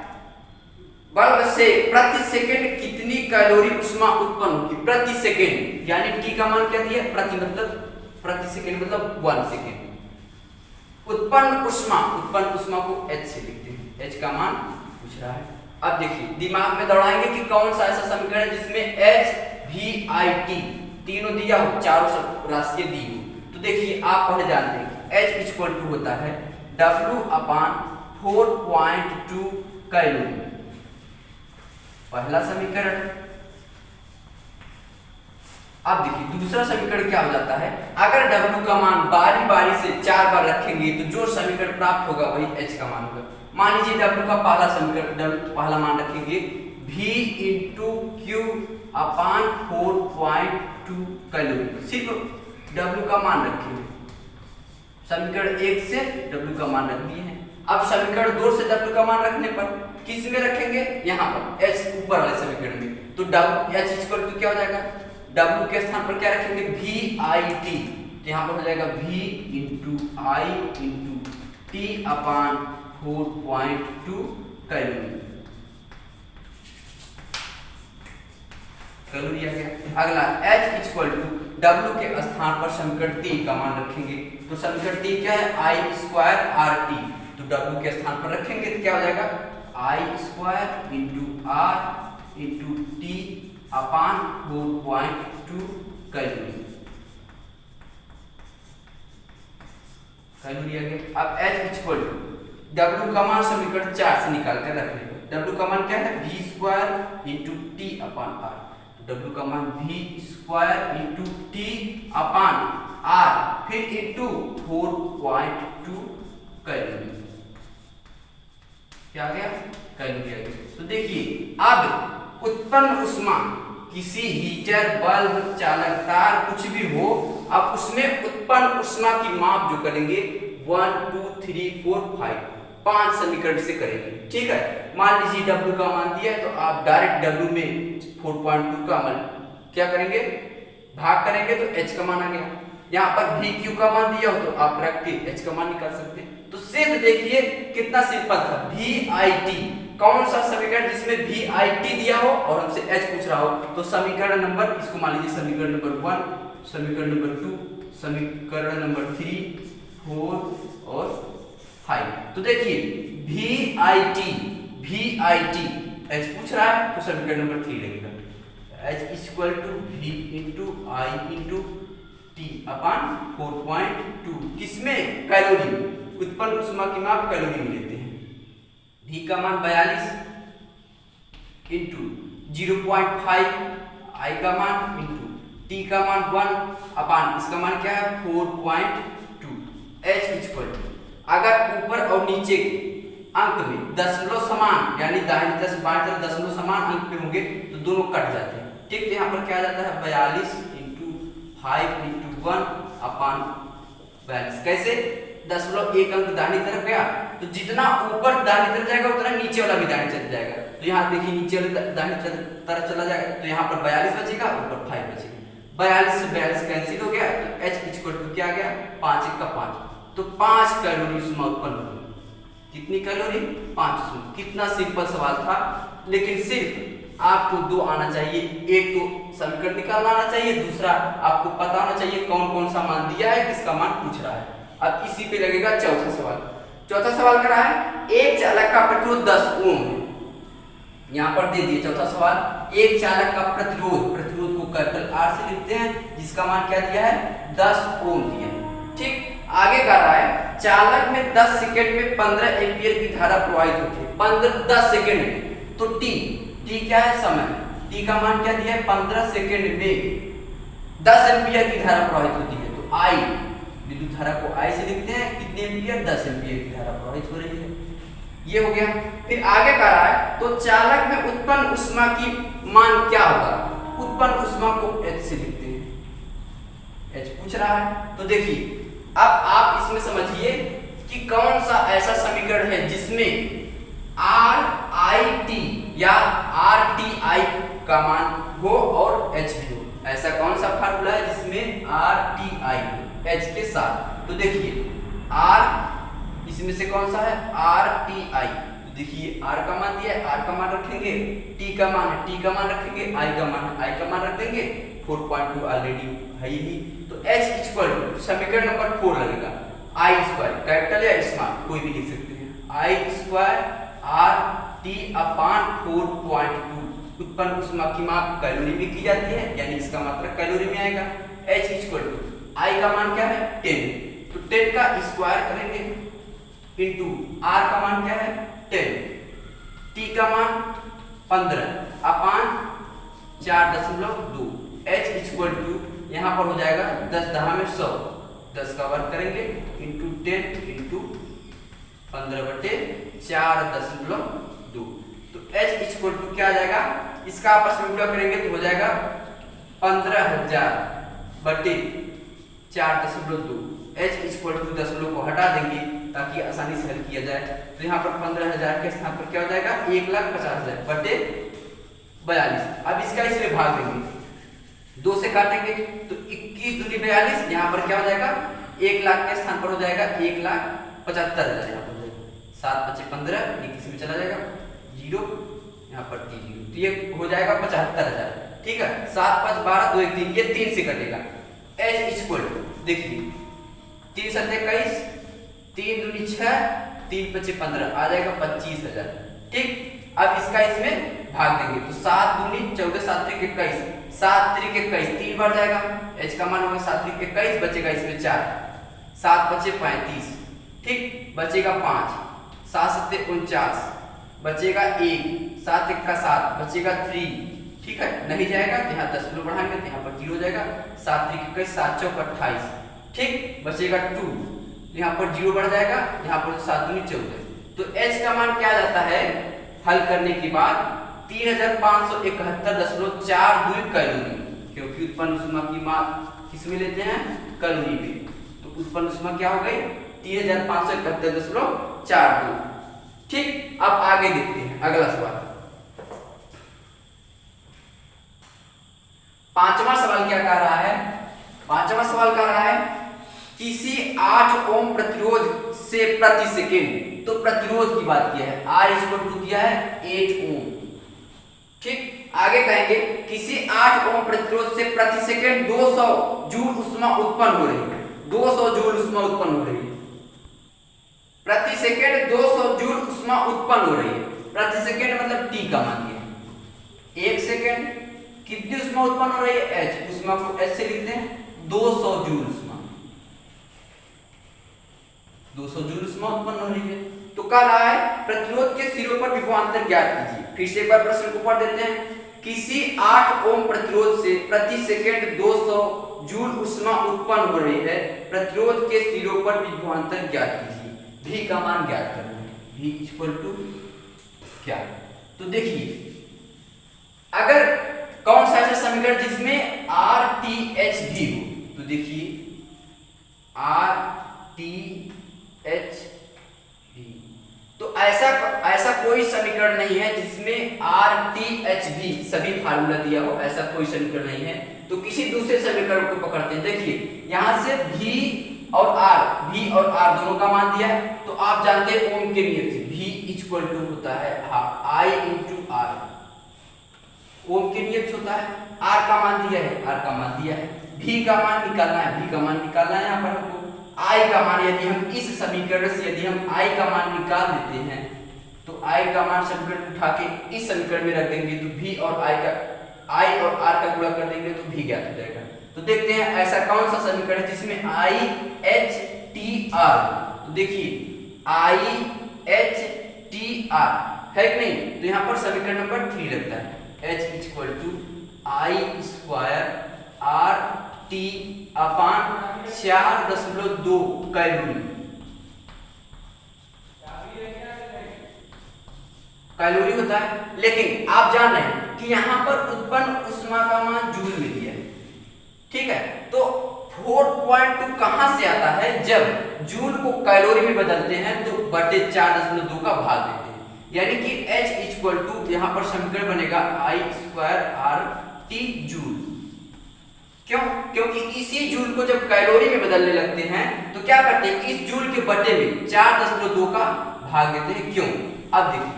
बल्ब से प्रति सेकंड कितनी कैलोरी ऊष्मा उत्पन्न होगी प्रति सेकंड, यानी T का मान क्या दिया प्रति, मतलब प्रति सेकंड मतलब 1 सेकंड। उत्पन्न ऊष्मा को H से लिखते हैं, H का मान पूछ रहा है। अब देखिए दिमाग में दौड़ाएंगे कि कौन सा ऐसा समीकरण है जिसमें H V I T तीनों दिया हो, चारों राशियां दी हो। तो देखिए आप पहले जानते हैं कि H इक्वल टू होता है W/4.2 कैलोरी, पहला समीकरण। अब देखिए दूसरा समीकरण क्या हो जाता है, अगर W का मान बारी बारी से 4 बार रखेंगे तो जो समीकरण प्राप्त होगा वही H का मान होगा। मान लीजिए W का पहला समीकरण, पहला मान रखेंगे V इंटू Q अपान 4.2 कैलोरी, सिर्फ W का मान रखेंगे। समीकरण 1 से W का मान रख दिए हैं। अब समीकरण 2 से W का मान रखने पर किस में रखेंगे, यहाँ पर H ऊपर वाले समीकरण में, तो H इक्वल टू क्या हो जाएगा W के स्थान पर क्या रखेंगे VIT, तो यहाँ पर हो जाएगा V into I into T upon 4.2 calorie आ गया। अगला H इक्वल टू W के स्थान पर समीकरण 3 का मान रखेंगे, तो समीकरण 3 क्या है I स्क्वायर RT, तो W के स्थान पर रखेंगे तो क्या हो जाएगा I square into R into T upon 4.2 calorie आ गया। अब H इक्वल टू W का मान समीकरण 4 से निकाल कर रखने पर W का मान क्या है V स्क्वायर इंटू T अपान R, W का मान V स्क्वायर इंटू T अपान R फिर इंटू 4.2 कैलोरी। क्या आ गया? कैलोरी आ गया। तो देखिए अब उत्पन्न ऊष्मा किसी हीटर, बल्ब, चालक तार कुछ भी हो, अब उसमें उत्पन्न ऊष्मा की माप जो करेंगे 1 2 3 4 5 5 समीकरण से करेंगे। ठीक है, मान लीजिए W का मान दिया है तो आप डायरेक्ट W में 4.2 का मान क्या करेंगे, भाग करेंगे तो H का मान आ गया। यहाँ पर VQ का मान दिया हो तो आप रख के H का मान निकाल सकते हैं। तो सिर्फ देखिए कितना सिंपल था। VIT कौन सा समीकरण जिसमें VIT दिया हो और हमसे H पूछ रहा हो, तो समीकरण नंबर, इसको मान लीजिए समीकरण नंबर 1, समीकरण नंबर 2, समीकरण नंबर 3, 4 और 5। तो देखिए VIT H पूछ रहा है तो समीकरण नंबर 3 लगेगा। H equal to V into I into T upon 4.2 किसमें? कैलोरी में। उत्पन्न ऊष्मा की माप कैलोरी में लेते हैं। V का मान 42 इंटू 0.5, I का मान इंटू T का मान 1 अपान इसका मान क्या है 4.2। H इक्वल टू, अगर ऊपर और नीचे अंक में दशमलव समान यानी दाहिनी तरफ बाईं तरफ दशमलव समान अंक पे होंगे तो दोनों कट जाते हैं। ठीक, तो यहाँ पर क्या जाता है 42 इंटू 5 इंटू 1 अपान 42। कैसे? दशमलव एक अंक दाहिनी तरफ गया तो जितना ऊपर दाहिनी तरफ जाएगा उतना नीचे वाला भी दाहिनी तरफ जाएगा। तो यहाँ देखिए नीचे वाले दाहिनी तरफ चला जाएगा तो यहाँ पर 42 बचेगा, ऊपर 5 बचेगा। 42 से 42 कैंसिल हो गया तो H इक्वल टू क्या आ गया 5 1 का 5, तो 5 कैलोरी ऊष्मा उत्पन्न हुई। कितनी कैलोरी? 5 ऊष्मा। कितना सिंपल सवाल था, लेकिन सिर्फ आपको दो आना चाहिए। एक तो समीकरण निकालना आना चाहिए, दूसरा आपको पता होना चाहिए कौन कौन सा मान दिया है, किसका मान पूछ रहा है। अब इसी पे लगेगा चौथा सवाल। चौथा सवाल कर रहा है एक चालक का प्रतिरोध 10 ओम है। यहाँ पर दे दिए चौथा सवाल, एक चालक का प्रतिरोध को कैपिटल R से लिखते हैं जिसका मान क्या दिया है 10 ओम दिया है। ठीक, आगे कर रहा है चालक में 10 सेकंड में 15 एम्पीयर की धारा प्रवाहित होती है। 10 सेकंड में, तो T क्या है समय, T का मान क्या दिया है 15 सेकंड में 10 एम्पीयर की धारा प्रवाहित होती है। तो I विद्युत धारा को I से लिखते हैं, कितने एम्पीयर 10 एम्पीयर की धारा प्रवाहित हो रही है। ये हो गया। फिर आगे कर रहा है तो चालक में उत्पन्न ऊष्मा की मान क्या होगा, उत्पन्न ऊष्मा को H से लिखते हैं। H पूछ रहा है तो देखिए अब आप इसमें समझिए कि कौन सा ऐसा समीकरण है जिसमें RIT या RTI का मान हो और H भी हो। ऐसा कौन सा फार्मूला है जिसमें RTI H के साथ? तो देखिए R इसमें से कौन सा है RTI। तो देखिए R का मान दिया है, R का मान रखेंगे, T का मान है, T का मान रखेंगे, I का मान है, I का मान रख देंगे, 4.2 ऑलरेडी है ही। तो H इक्वल टू समीकरण नंबर 4 लगेगा I स्क्वायर, कैपिटल या स्मॉल कोई भी लिख सकते हैं, I स्क्वायर RT अपान 4.2। उत्पन्न ऊष्मा की माप कैलोरी में की जाती है यानी इसका मतलब कैलोरी में आएगा। H इक्वल टू I का मान क्या है 10, तो 10 का स्क्वायर करेंगे इंटू R का मान क्या है 10, T का मान 15 अपान 4.2। H इक्वल टू यहाँ पर हो जाएगा 10 दहा में 100, 10 का वर्ग करेंगे इंटू 10 इंटू 15/4.2। तो H इक्वल टू क्या आ जाएगा, इसका आपस में गुणा करेंगे तो हो जाएगा 15,000/4.2। H इक्वल टू दशमलव को हटा देंगे ताकि आसानी से हल किया जाए। तो यहाँ पर 15,000 के स्थान पर क्या हो जाएगा 1,50,000/42। अब इसका इसलिए भाग देंगे, 2 से काटेंगे तो 21 दूनी 42, यहाँ पर क्या हो जाएगा 1 लाख के स्थान पर हो जाएगा 1,75,000। यहाँ पर 7 × 15, ये किसी में चला जाएगा 0, यहाँ पर 0, तो ये हो जाएगा 75,000। ठीक है, 7 5 12 2 1 3, ये 3 से कटेगा। H इक्वल देखिए 3 7 21, 3 दूनी 6, 3 5 15, आ जाएगा 25,000। ठीक, अब इसका इसमें भाग देंगे तो 7 दूनी 14, 7 3 21, 7 3 21, 3 बार जाएगा। H का मान होगा 7 3 21, बचेगा इसमें 4, 7 5 35, ठीक, बचेगा 5, 7 7 49, बचेगा 1, 7 1 का 7, बचेगा 3, ठीक है, नहीं जाएगा तो यहाँ 10 किलो बढ़ाएंगे तो यहाँ पर 0 हो जाएगा, 7 3 21 7 चौक 28, ठीक, बचेगा 2, यहाँ पर 0 बढ़ जाएगा, यहाँ पर 7 दूनी 14। तो h का मान क्या जाता है हल करने के बाद 3571.42 कैलोरी, क्योंकि उत्पन्न ऊष्मा की माप किसमें लेते हैं, कैलोरी में। तो उत्पन्न ऊष्मा क्या हो गई 3571.42। ठीक, अब आगे देखते हैं अगला सवाल। पांचवा सवाल क्या कह रहा है, पांचवा सवाल कह रहा है किसी 8 ओम प्रतिरोध से प्रति सेकेंड, तो प्रतिरोध की बात किया है, R इक्वल टू दिया है 8 ओम। ठीक, आगे कहेंगे किसी 8 ओम प्रतिरोध से प्रति सेकेंड 200 जूल ऊष्मा उत्पन्न हो रही है, 200 जूल ऊष्मा उत्पन्न हो रही है, प्रति सेकेंड 200 जूल ऊष्मा उत्पन्न हो रही है। प्रति सेकेंड मतलब T का मान दिया, 1 सेकेंड कितनी ऊष्मा उत्पन्न हो रही है, H, ऊष्मा को H से लिखते हैं 200 जूल ऊष्मा, 200 जूल ऊष्मा उत्पन्न हो रही है। तो कह रहा है प्रतिरोध के सिरों पर विभवांतर ज्ञात कीजिए। फिर से एक बार प्रश्न को पढ़ देते हैं, किसी 8 ओम प्रतिरोध से प्रति सेकंड 200 जूल ऊष्मा उत्पन्न हो रही है, प्रतिरोध के सिरों पर विभवांतर ज्ञात कीजिए। V का मान ज्ञात करना है, V इक्वल टू क्या। तो देखिए अगर कौन सा ऐसा समीकरण जिसमें RTHV हो, तो देखिए RTHV, तो ऐसा कोई समीकरण नहीं है जिसमें RTHV सभी फार्मूला दिया हो, ऐसा कोई समीकरण नहीं है। तो किसी दूसरे समीकरण को पकड़ते हैं। देखिए यहां से V और R दोनों का मान दिया है, तो आप जानते हैं ओम के नियम से V इक्वल टू होता है I इंटू R, ओम के नियम से होता है। R का मान दिया है, V का मान निकालना है, यहाँ पर हमको I का मान, यदि हम इस समीकरण से यदि हम I का मान निकाल देते हैं तो I का मान समीकरण उठा के इस समीकरण में रख देंगे तो V और I और R का गुणा कर देंगे तो V ज्ञात हो जाएगा। तो देखते हैं ऐसा कौन सा समीकरण है जिसमें IHTR, तो देखिए IHTR है कि नहीं, तो यहाँ पर समीकरण नंबर 3 लगता है, H equal to I square RT upon 4.2 calorie होता है। लेकिन आप जान रहे हैं कि यहाँ पर उत्पन्न ऊष्मा का मान जूल में दिया है, ठीक है। तो 4.2 कहां से आता है, जब जूल को कैलोरी में बदलते हैं तो बटे 4.2 का भाग देते हैं, यानी कि H इक्वल टू यहाँ पर समीकरण बनेगा I स्क्वायर RT जूल। क्यों, क्योंकि इसी जूल को जब कैलोरी में बदलने लगते हैं तो क्या करते हैं, इस जूल के बटे में 4.2 का भाग देते हैं। क्यों, अब देखिए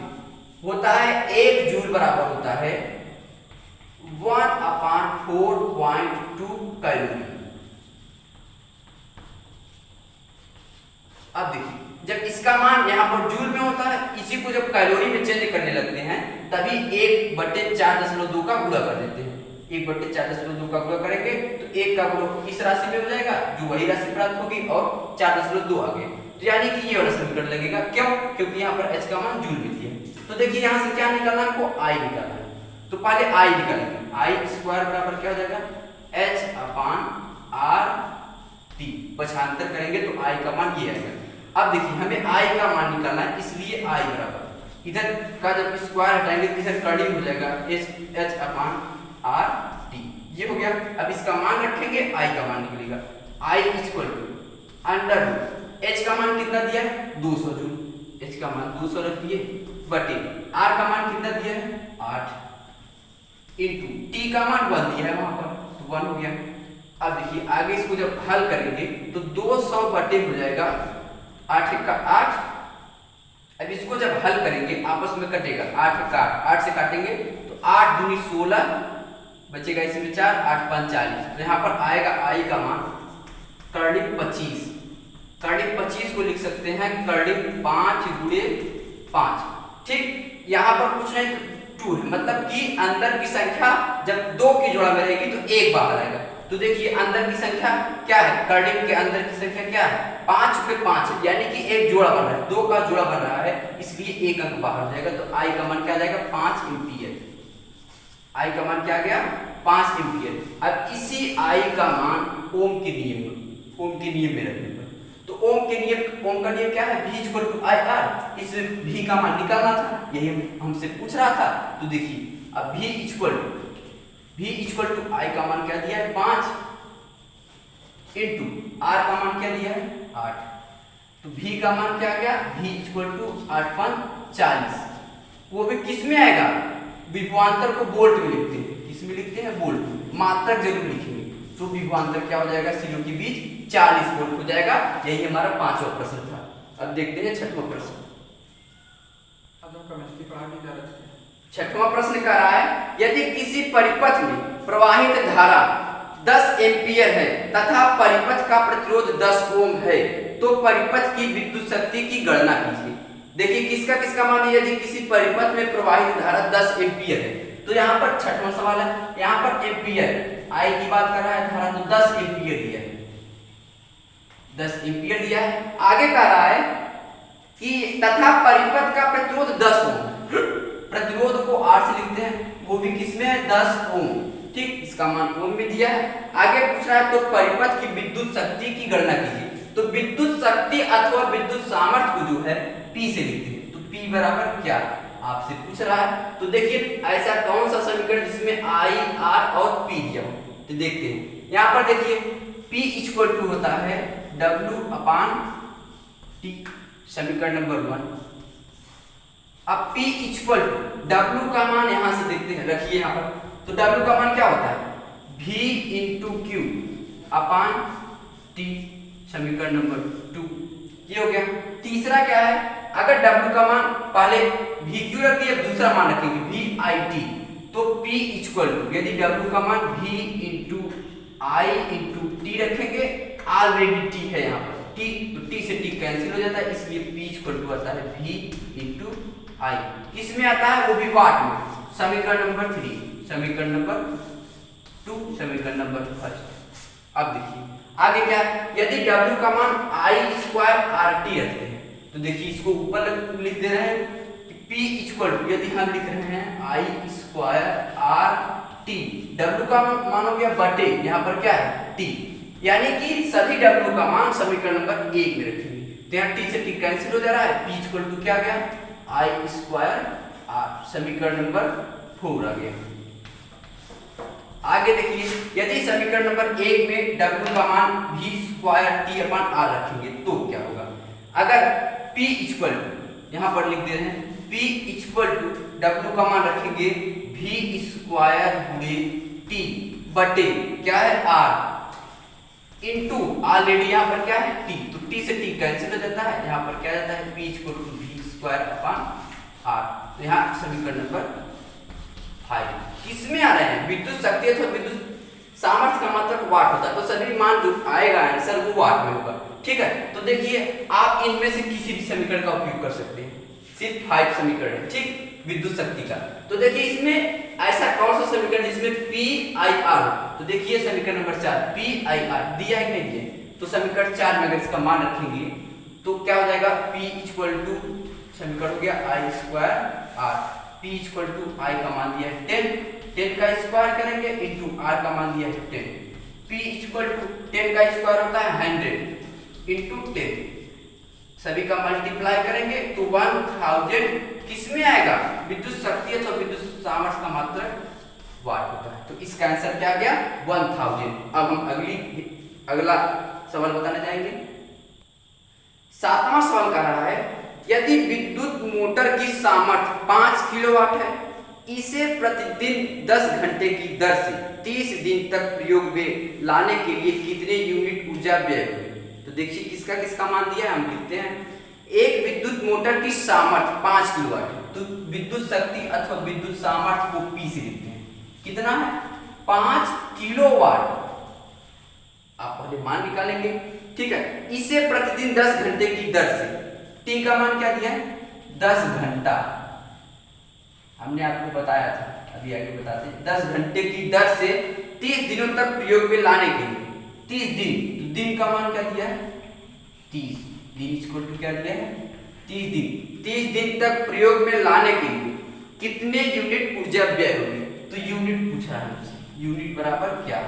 होता है 1 जूल बराबर होता है 1/4.2 कैलोरी। अब देखिए जब इसका मान यहाँ पर जूल में होता है, इसी को जब कैलोरी में चेंज करने लगते हैं तभी 1/4.2 का गुणा कर देते हैं। 1/4.2 का गुणा करेंगे तो 1 का गुणा इस राशि में हो जाएगा जो वही राशि प्राप्त होगी और 4.2 आ गए, तो यानी कि ये वाला समीकरण लगेगा। क्यों, क्योंकि यहाँ पर H का मान जूल में दिया है। तो देखिए यहाँ से क्या निकालना है हमको, I निकालना है। तो पहले I निकालेंगे, I स्क्वायर बराबर क्या हो जाएगा H अपान RT, पक्षांतर करेंगे तो I का मान ये आएगा। अब देखिए हमें I का मान निकालना है, इसलिए I बराबर इधर का जब स्क्वायर हटाएंगे तो इधर कर्डिंग हो जाएगा H अपान RT, ये हो गया। अब इसका मान रखेंगे, I का मान निकलेगा I equal to under root H का मान कितना दिया है 200 जूल, H का मान 200 रख दिए बटे R का मान कितना दिया है 8 इंटू T का मान 1 दिया है वहां पर, तो 1 हो गया। अब देखिए आगे इसको जब हल करेंगे तो 200 बटे हो जाएगा 8 का 8। अब इसको जब हल करेंगे आपस में कटेगा, 8 का 8 से काटेंगे तो 8 दूनी 16 बचेगा, इसमें 4 8 5 40। तो यहाँ पर आएगा I का मान कर्डिंग 25, कर्डिंग 25 को लिख सकते हैं कर्डिंग 5 गुणे 5, ठीक। यहाँ पर कुछ नहीं 2 है, मतलब कि अंदर की संख्या जब 2 की जोड़ा में रहेगी तो 1 बाहर आएगा। तो देखिए अंदर की संख्या क्या है, कर्डिंग के अंदर की संख्या क्या है 5 पे 5, यानी कि एक जोड़ा बन रहा है, 2 का जोड़ा बन रहा है, इसलिए 1 अंक बाहर हो जाएगा। तो I का मान क्या आ जाएगा 5 × I का मान क्या आ गया 5 एम्पियर। अब इसी I का मान ओम के नियम में रखने पर, तो ओम का नियम क्या है, V equal to I R. इसमें V का मान निकालना था, यही हमसे पूछ रहा था। तो देखिए अब V इक्वल टू I का मान क्या दिया है 5 इंटू R का मान क्या दिया है 8, तो V का मान क्या आ गया, V इक्वल टू 8 5 40। वो भी किस में आएगा, विभवांतर को वोल्ट में लिखते हैं, किस में लिखते हैं वोल्ट में, मात्रक जरूर लिखेंगे। तो विभवांतर क्या हो जाएगा, सीरीज के बीच 40 वोल्ट हो जाएगा। यही हमारा 5वां प्रश्न था। अब देखते हैं 6वां प्रश्न। छठवां प्रश्न कह रहा है, यदि किसी परिपथ में प्रवाहित धारा 10 एम्पियर है तथा परिपथ का प्रतिरोध 10 ओम है, तो परिपथ की विद्युत शक्ति की गणना कीजिए। देखिए किसका मान है, यदि किसी परिपथ में प्रवाहित धारा 10 एम्पियर है, तो यहाँ पर छठवां सवाल है, यहाँ पर एम्पियर आई की बात कर रहा है, धारा तो 10 एम्पियर दिया है, 10 एम्पियर दिया है। आगे कह रहा है कि तथा परिपथ का प्रतिरोध 10 ओम, प्रतिरोध को R से लिखते हैं, वो भी किसमें है 10 ओम, ठीक, इसका मान ओम में दिया है। आगे पूछ रहा है तो परिपथ की विद्युत शक्ति की गणना कीजिए, तो विद्युत शक्ति अथवा विद्युत सामर्थ्य को जो है P से लिखते हैं, तो P बराबर क्या आपसे पूछ रहा है। तो देखिए ऐसा कौन सा समीकरण जिसमें I R और P दिया हो, तो देखते हैं। यहाँ पर देखिए P इक्वल टू होता है W अपान T, समीकरण नंबर 1। अब P इक्वल टू W का मान यहां से देखते हैं, रखिए यहाँ पर, तो W का मान क्या होता है V इंटू क्यू अपान T, समीकरण नंबर 2, ये हो गया। तीसरा क्या है, अगर W का मान पहले VQ रख दिया, दूसरा मान रखेंगे VIT, तो P इक्वल टू यदि W का मान V into I into T रखेंगे, ऑलरेडी T है यहाँ पर T, तो T से T कैंसिल हो जाता है, इसलिए P इक्वल टू आता है V इंटू I। किसमें आता है, वो भी वाट में, समीकरण नंबर 3, समीकरण नंबर 2, समीकरण नंबर 1। अब देखिए आगे क्या है, यदि W का मान I स्क्वायर RT रखते हैं, तो देखिए इसको ऊपर लिख दे रहे हैं कि P इक्वल टू, यदि हम लिख रहे हैं I स्क्वायर RT, W का मान हो गया बटे यहाँ पर क्या है T, यानी कि सभी W का मान समीकरण नंबर 1 में रखेंगे, तो यहाँ T से T कैंसिल हो जा रहा है, P इक्वल टू क्या आ गया I स्क्वायर R, समीकरण नंबर 4 आ गया। आगे देखिए यदि समीकरण नंबर 1 में W का मान V स्क्वायर T अपान R रखेंगे तो क्या होगा, अगर P इक्वल टू यहाँ पर लिख दे रहे हैं, P इक्वल टू W का मान रखेंगे V स्क्वायर गुणे T बटे क्या है R इंटू ऑलरेडी यहाँ पर क्या है T, तो T से T कैंसिल हो जाता है, यहाँ पर क्या जाता है P equal to V square upon R, तो यहाँ समीकरण नंबर 5। किसमें आ रहे हैं, विद्युत शक्ति अथवा विद्युत सामर्थ्य का मात्रक वाट होता है, तो सभी मान जो आएगा आंसर वो वाट में होगा, ठीक है। तो देखिए आप इनमें से किसी भी समीकरण का उपयोग कर सकते हैं, सिर्फ 5 समीकरण है, ठीक, विद्युत शक्ति का। तो देखिए इसमें ऐसा कौन सा समीकरण जिसमें P I R, तो देखिए समीकरण नंबर 4 P I R दिया है नहीं दिया, तो समीकरण 4 में अगर इसका मान रखेंगे तो क्या हो जाएगा, P इक्वल टू समीकरण हो गया I square R, P equal to I का मान दिया है 10 का स्क्वायर करेंगे इंटू R का मान दिया है 10, P इक्वल टू 10 का स्क्वायर होता है 100 इंटू 10, सभी का मल्टीप्लाई करेंगे तो 1000 किसमें आएगा, विद्युत शक्ति अथवा विद्युत सामर्थ्य का मात्रक वाट होता है, तो इसका आंसर क्या आ गया 1000। अब हम अगला सवाल बताने जाएंगे। 7वां सवाल कह रहा है, यदि विद्युत मोटर की सामर्थ्य 5 किलोवाट है, इसे प्रतिदिन 10 घंटे की दर से 30 दिन तक प्रयोग में लाने के लिए कितने यूनिट ऊर्जा व्यय हुए। तो देखिए किसका मान दिया है, हम लिखते हैं एक विद्युत मोटर की सामर्थ्य 5 किलोवाट है, तो विद्युत शक्ति अथवा विद्युत सामर्थ्य को P से लिखते हैं, कितना है 5 किलोवाट। आप पहले मान निकालेंगे, ठीक है। इसे प्रतिदिन 10 घंटे की दर से, T का मान क्या दिया है 10 घंटा, हमने आपको बताया था, अभी आगे बताते हैं। 10 घंटे की दर से 30 दिनों तक प्रयोग में लाने के लिए 30 दिन, तो दिन का मान क्या दिया है 30, दिन इक्वल टू क्या दिया है 30 दिन तक प्रयोग में लाने के लिए कितने यूनिट ऊर्जा व्यय होगी। तो यूनिट पूछा है हमसे, यूनिट बराबर क्या,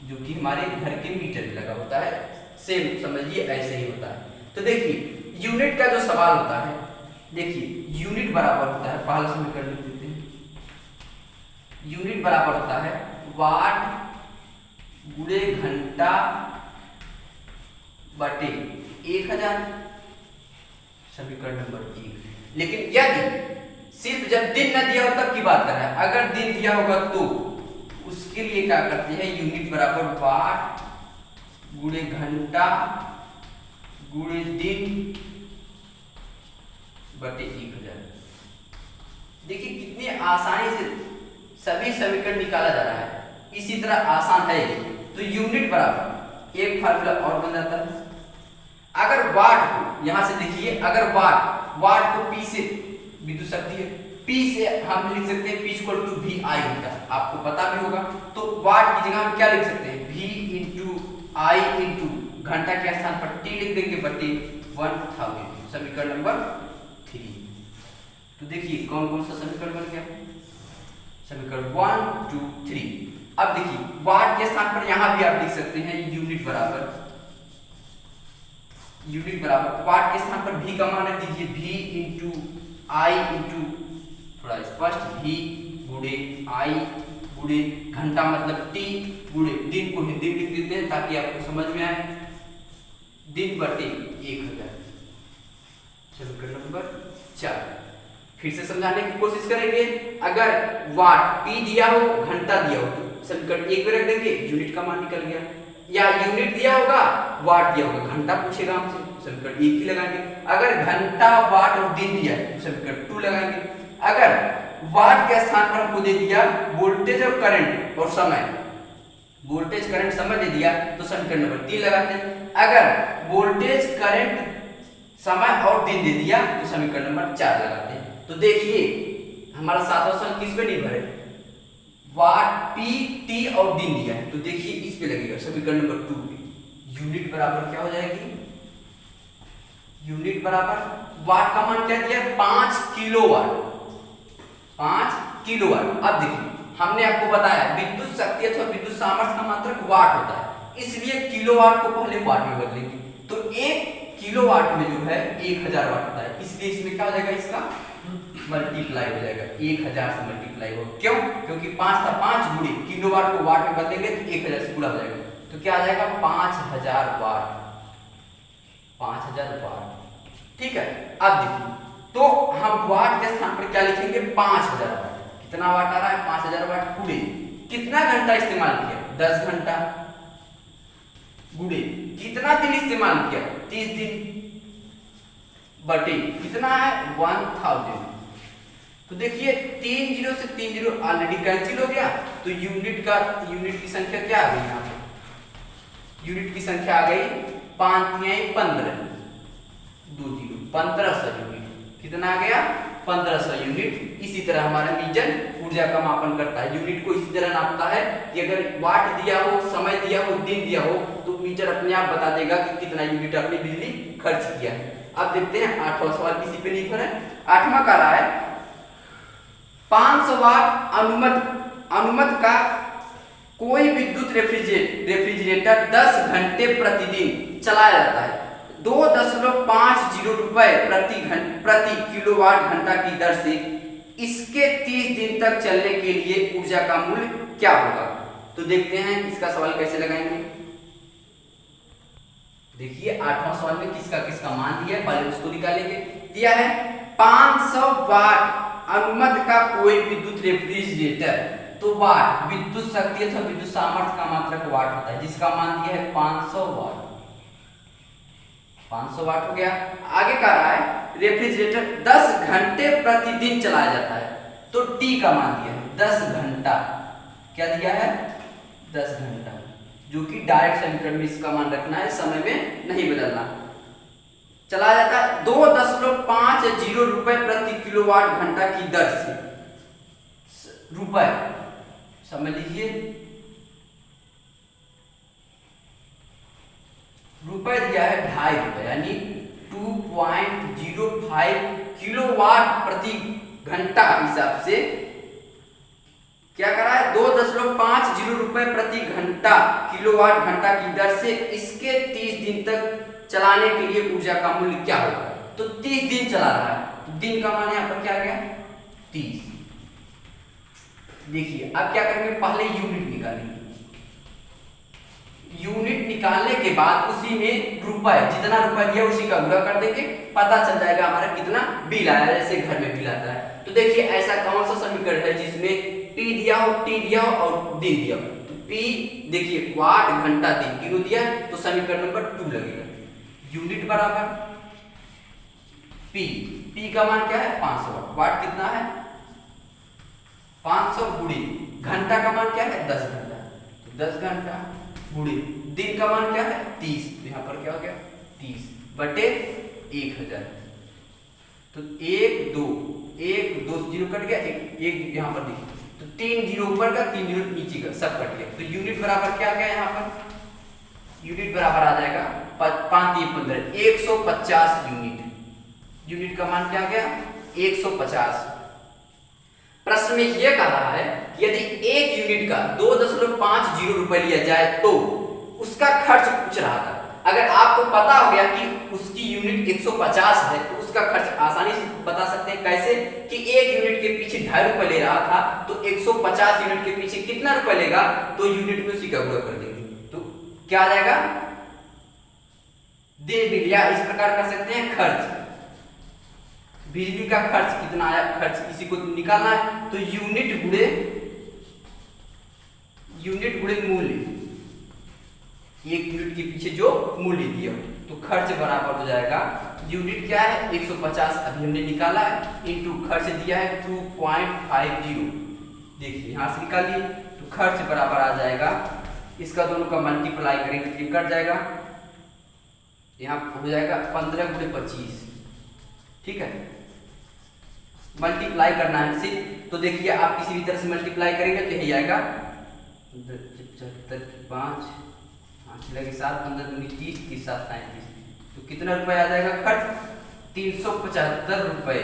जो कि हमारे घर के मीटर में लगा होता है, सेम समझिए ऐसे ही होता है। तो देखिए यूनिट का जो सवाल होता है, देखिए यूनिट बराबर होता है, पहला समीकरण लिख देते हैं, यूनिट बराबर होता है वाट गुणे घंटा बटे 1000, समीकरण नंबर 1। लेकिन यदि सिर्फ जब दिन न दिया हो तब की बात कर रहा है, अगर दिन दिया होगा तो उसके लिए क्या करते हैं, यूनिट बराबर वाट गुणे घंटा गुणे दिन बटे 1000। देखिए कितनी आसानी से सभी समीकरण निकाला जा रहा है, इसी तरह आसान है। तो यूनिट बराबर एक फार्मूला और बन जाता है, अगर वाट को यहां से देखिए, अगर वाट को पी से विद्युत शक्ति है, पी से हम लिख सकते हैं P इक्वल टू वी आई होता है, आपको पता भी होगा। तो वाट की जगह हम क्या लिख सकते हैं, V इंटू आई इंटू घंटा के स्थान पर T लिख देंगे बटे 1000, समीकरण नंबर 3। तो देखिए कौन कौन सा समीकरण बन गया, समीकरण 1 2 3। अब देखिए वाट के स्थान पर यहां भी आप लिख सकते हैं यूनिट बराबर वाट के स्थान पर V का मान रख दीजिए, V इंटू आई इंटू थोड़ा स्पष्ट V गुणे आई गुणे घंटा मतलब T गुणे दिन को हिंदी में लिख देते हैं ताकि आपको समझ में आए, दिन बटे 1000, समीकरण नंबर 4। फिर से समझाने की कोशिश करेंगे, अगर वाट P दिया हो घंटा दिया हो तो समीकरण 1 में रख देंगे, यूनिट का मान निकल गया, या यूनिट दिया होगा वाट दिया होगा, घंटा पूछेगा हमसे, समीकरण 1 ही लगाएंगे। अगर घंटा वाट और दिन दिया है तो समीकरण 2 लगाएंगे। अगर वाट के स्थान पर हमको दे दिया वोल्टेज और करंट और समय, वोल्टेज करंट समय दे दिया तो समीकरण नंबर 3 लगाते हैं। अगर वोल्टेज करंट समय और दिन दे दिया तो समीकरण नंबर 4 लगाते हैं। तो देखिए हमारा सातवां सवाल किस पे निर्भर है, वाट P T और दिन दिया है, तो देखिए इस पे लगेगा समीकरण नंबर 2 पे। यूनिट बराबर क्या हो जाएगी, यूनिट बराबर वाट का मान क्या दिया है 5 किलोवाट, 5 किलोवाट। अब देखिए हमने आपको बताया विद्युत शक्ति अथवा विद्युत सामर्थ्य का मात्रक वाट होता है, इसलिए किलोवाट को पहले वाट में बदलेंगे। तो 1 किलोवाट में जो है 1000 वाट होता है, इसलिए इसमें क्या हो जाएगा, इसका मल्टीप्लाई हो जाएगा, 1000 से मल्टीप्लाई होगा। क्यों, क्योंकि 5 था 5 गुणे किलोवाट को वाट में बदलेंगे तो 1000 से गुणा हो जाएगा, तो क्या आ जाएगा 5000 वाट, 5000 वाट। ठीक है, अब देखिए तो हम वाट के स्थान पर क्या लिखेंगे 5000 वाट, कितना वाट आ रहा है 5000 वाट गुणे कितना घंटा इस्तेमाल किया 10 घंटा, गुणे कितना दिन इस्तेमाल किया 30 दिन, बटे कितना है 1000। तो देखिए 3 0 से 3 0 ऑलरेडी कैंसिल हो गया, तो यूनिट की संख्या क्या आ गई, यहाँ पे यूनिट की संख्या आ गई 5 3 15 2 0 1500 यूनिट, कितना आ गया 1500 यूनिट। इसी तरह हमारा मीटर ऊर्जा का मापन करता है, यूनिट को इसी तरह नापता है कि अगर वाट दिया हो, समय दिया हो, दिन दिया हो तो मीटर अपने आप बता देगा कि कितना यूनिट अपनी बिजली खर्च किया है। अब देखते हैं 8वां सवाल किसी पे निर्भर है। 8वां का रहा है 500 वाट अनुमत का कोई विद्युत रेफ्रिजरेटर 10 घंटे प्रतिदिन चलाया जाता है, 2.50 रुपए प्रति किलोवाट घंटा की दर से, इसके 30 दिन तक चलने के लिए ऊर्जा का मूल्य क्या होगा। तो देखते हैं इसका सवाल कैसे लगाएंगे। देखिए 8वां सवाल में किसका मान दिया है, पहले उसको निकालेंगे। दिया है 500 वाट अनुमत का कोई विद्युत रेफ्रिजरेटर, तो वाट विद्युत शक्ति अथवा विद्युत सामर्थ्य का मात्रक वाट होता है, जिसका मान दिया है 500 वाट, 500 वाट हो गया। आगे का रहा है रेफ्रिजरेटर 10 घंटे प्रतिदिन चलाया जाता है, तो T का मान दिया है 10 घंटा, क्या दिया है 10 घंटा, जो कि डायरेक्ट समीकरण में इसका मान रखना है, समय में नहीं बदलना। चलाया जाता है 2.50 रुपए प्रति किलोवाट घंटा की दर से, रुपए समझ लीजिए, रुपए दिया है 2.5 रुपए, यानी 2.05 किलोवाट प्रति घंटा हिसाब से क्या करा है 2.50 रुपए प्रति घंटा किलोवाट घंटा की दर से इसके 30 दिन तक चलाने के लिए ऊर्जा का मूल्य क्या होगा। तो 30 दिन चला रहा है, तो दिन का मान यहाँ पर क्या आ गया 30। देखिए अब क्या करेंगे, पहले यूनिट निकालेंगे। यूनिट निकालने के बाद उसी में रुपए, जितना रुपए दिया उसी का गुणा कर देंगे, पता चल जाएगा हमारा कितना बिल आया, जैसे घर में बिल आता है। तो देखिए ऐसा कौन सा समीकरण है जिसमें P दिया हो, T दिया हो और दिन दिया हो। तो P देखिए वाट घंटा दिन तीनों दिया, तो समीकरण नंबर 2 लगेगा। यूनिट बराबर P का मान क्या है 500 वाट। वाट कितना है 500 गुणे घंटा का मान क्या है 10 घंटा, तो 10 घंटा गुणे दिन का मान क्या है 30, तो यहाँ पर क्या हो गया 30 बटे 1000। तो 1 2 जीरो कट गया, एक यहाँ पर देखिए, तो 3 जीरो ऊपर का 3 जीरो नीचे का सब कट गया। तो यूनिट बराबर क्या गया यहाँ पर, यूनिट बराबर आ जाएगा 5 3 15 150 यूनिट। यूनिट का मान क्या गया 150। प्रश्न में यह कह रहा है कि यदि एक यूनिट का 2.50 रुपए लिया जाए तो उसका खर्च पूछ रहा था। अगर आपको पता हो गया कि उसकी यूनिट 150 है तो उसका खर्च आसानी से बता सकते हैं। कैसे कि एक यूनिट के पीछे 2.5 रुपए ले रहा था, तो 150 यूनिट के पीछे कितना रुपए लेगा, तो यूनिट में उसी का गुणा कर देंगे, तो क्या आ जाएगा देय बिल, या इस प्रकार कर सकते हैं खर्च। बिजली का खर्च कितना आया, खर्च इसी को निकालना है। तो यूनिट गुणे मूल्य, एक यूनिट के पीछे जो मूल्य दिया, तो खर्च बराबर हो जाएगा, यूनिट क्या है 150 अभी हमने निकाला है, इनटू खर्च दिया है 2.50। देखिए यहां से निकालिए, तो खर्च बराबर आ जाएगा, इसका दोनों का मल्टीप्लाई करेंगे तो कट जाएगा, यहाँ हो जाएगा 15 गुणे 25। ठीक है, मल्टीप्लाई करना है सिर्फ। तो देखिए आप किसी भी तरह से मल्टीप्लाई करेंगे तो यही आएगा 5 लगे 7 15 दूनी 30 30 7 35, तो कितना रुपए आ जाएगा खर्च 375 रुपए।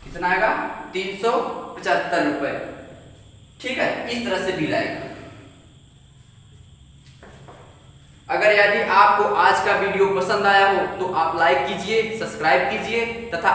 कितना आएगा 375 रुपए। ठीक है, इस तरह से बिल आएगा। अगर यदि आपको आज का वीडियो पसंद आया हो तो आप लाइक कीजिए, सब्सक्राइब कीजिए तथा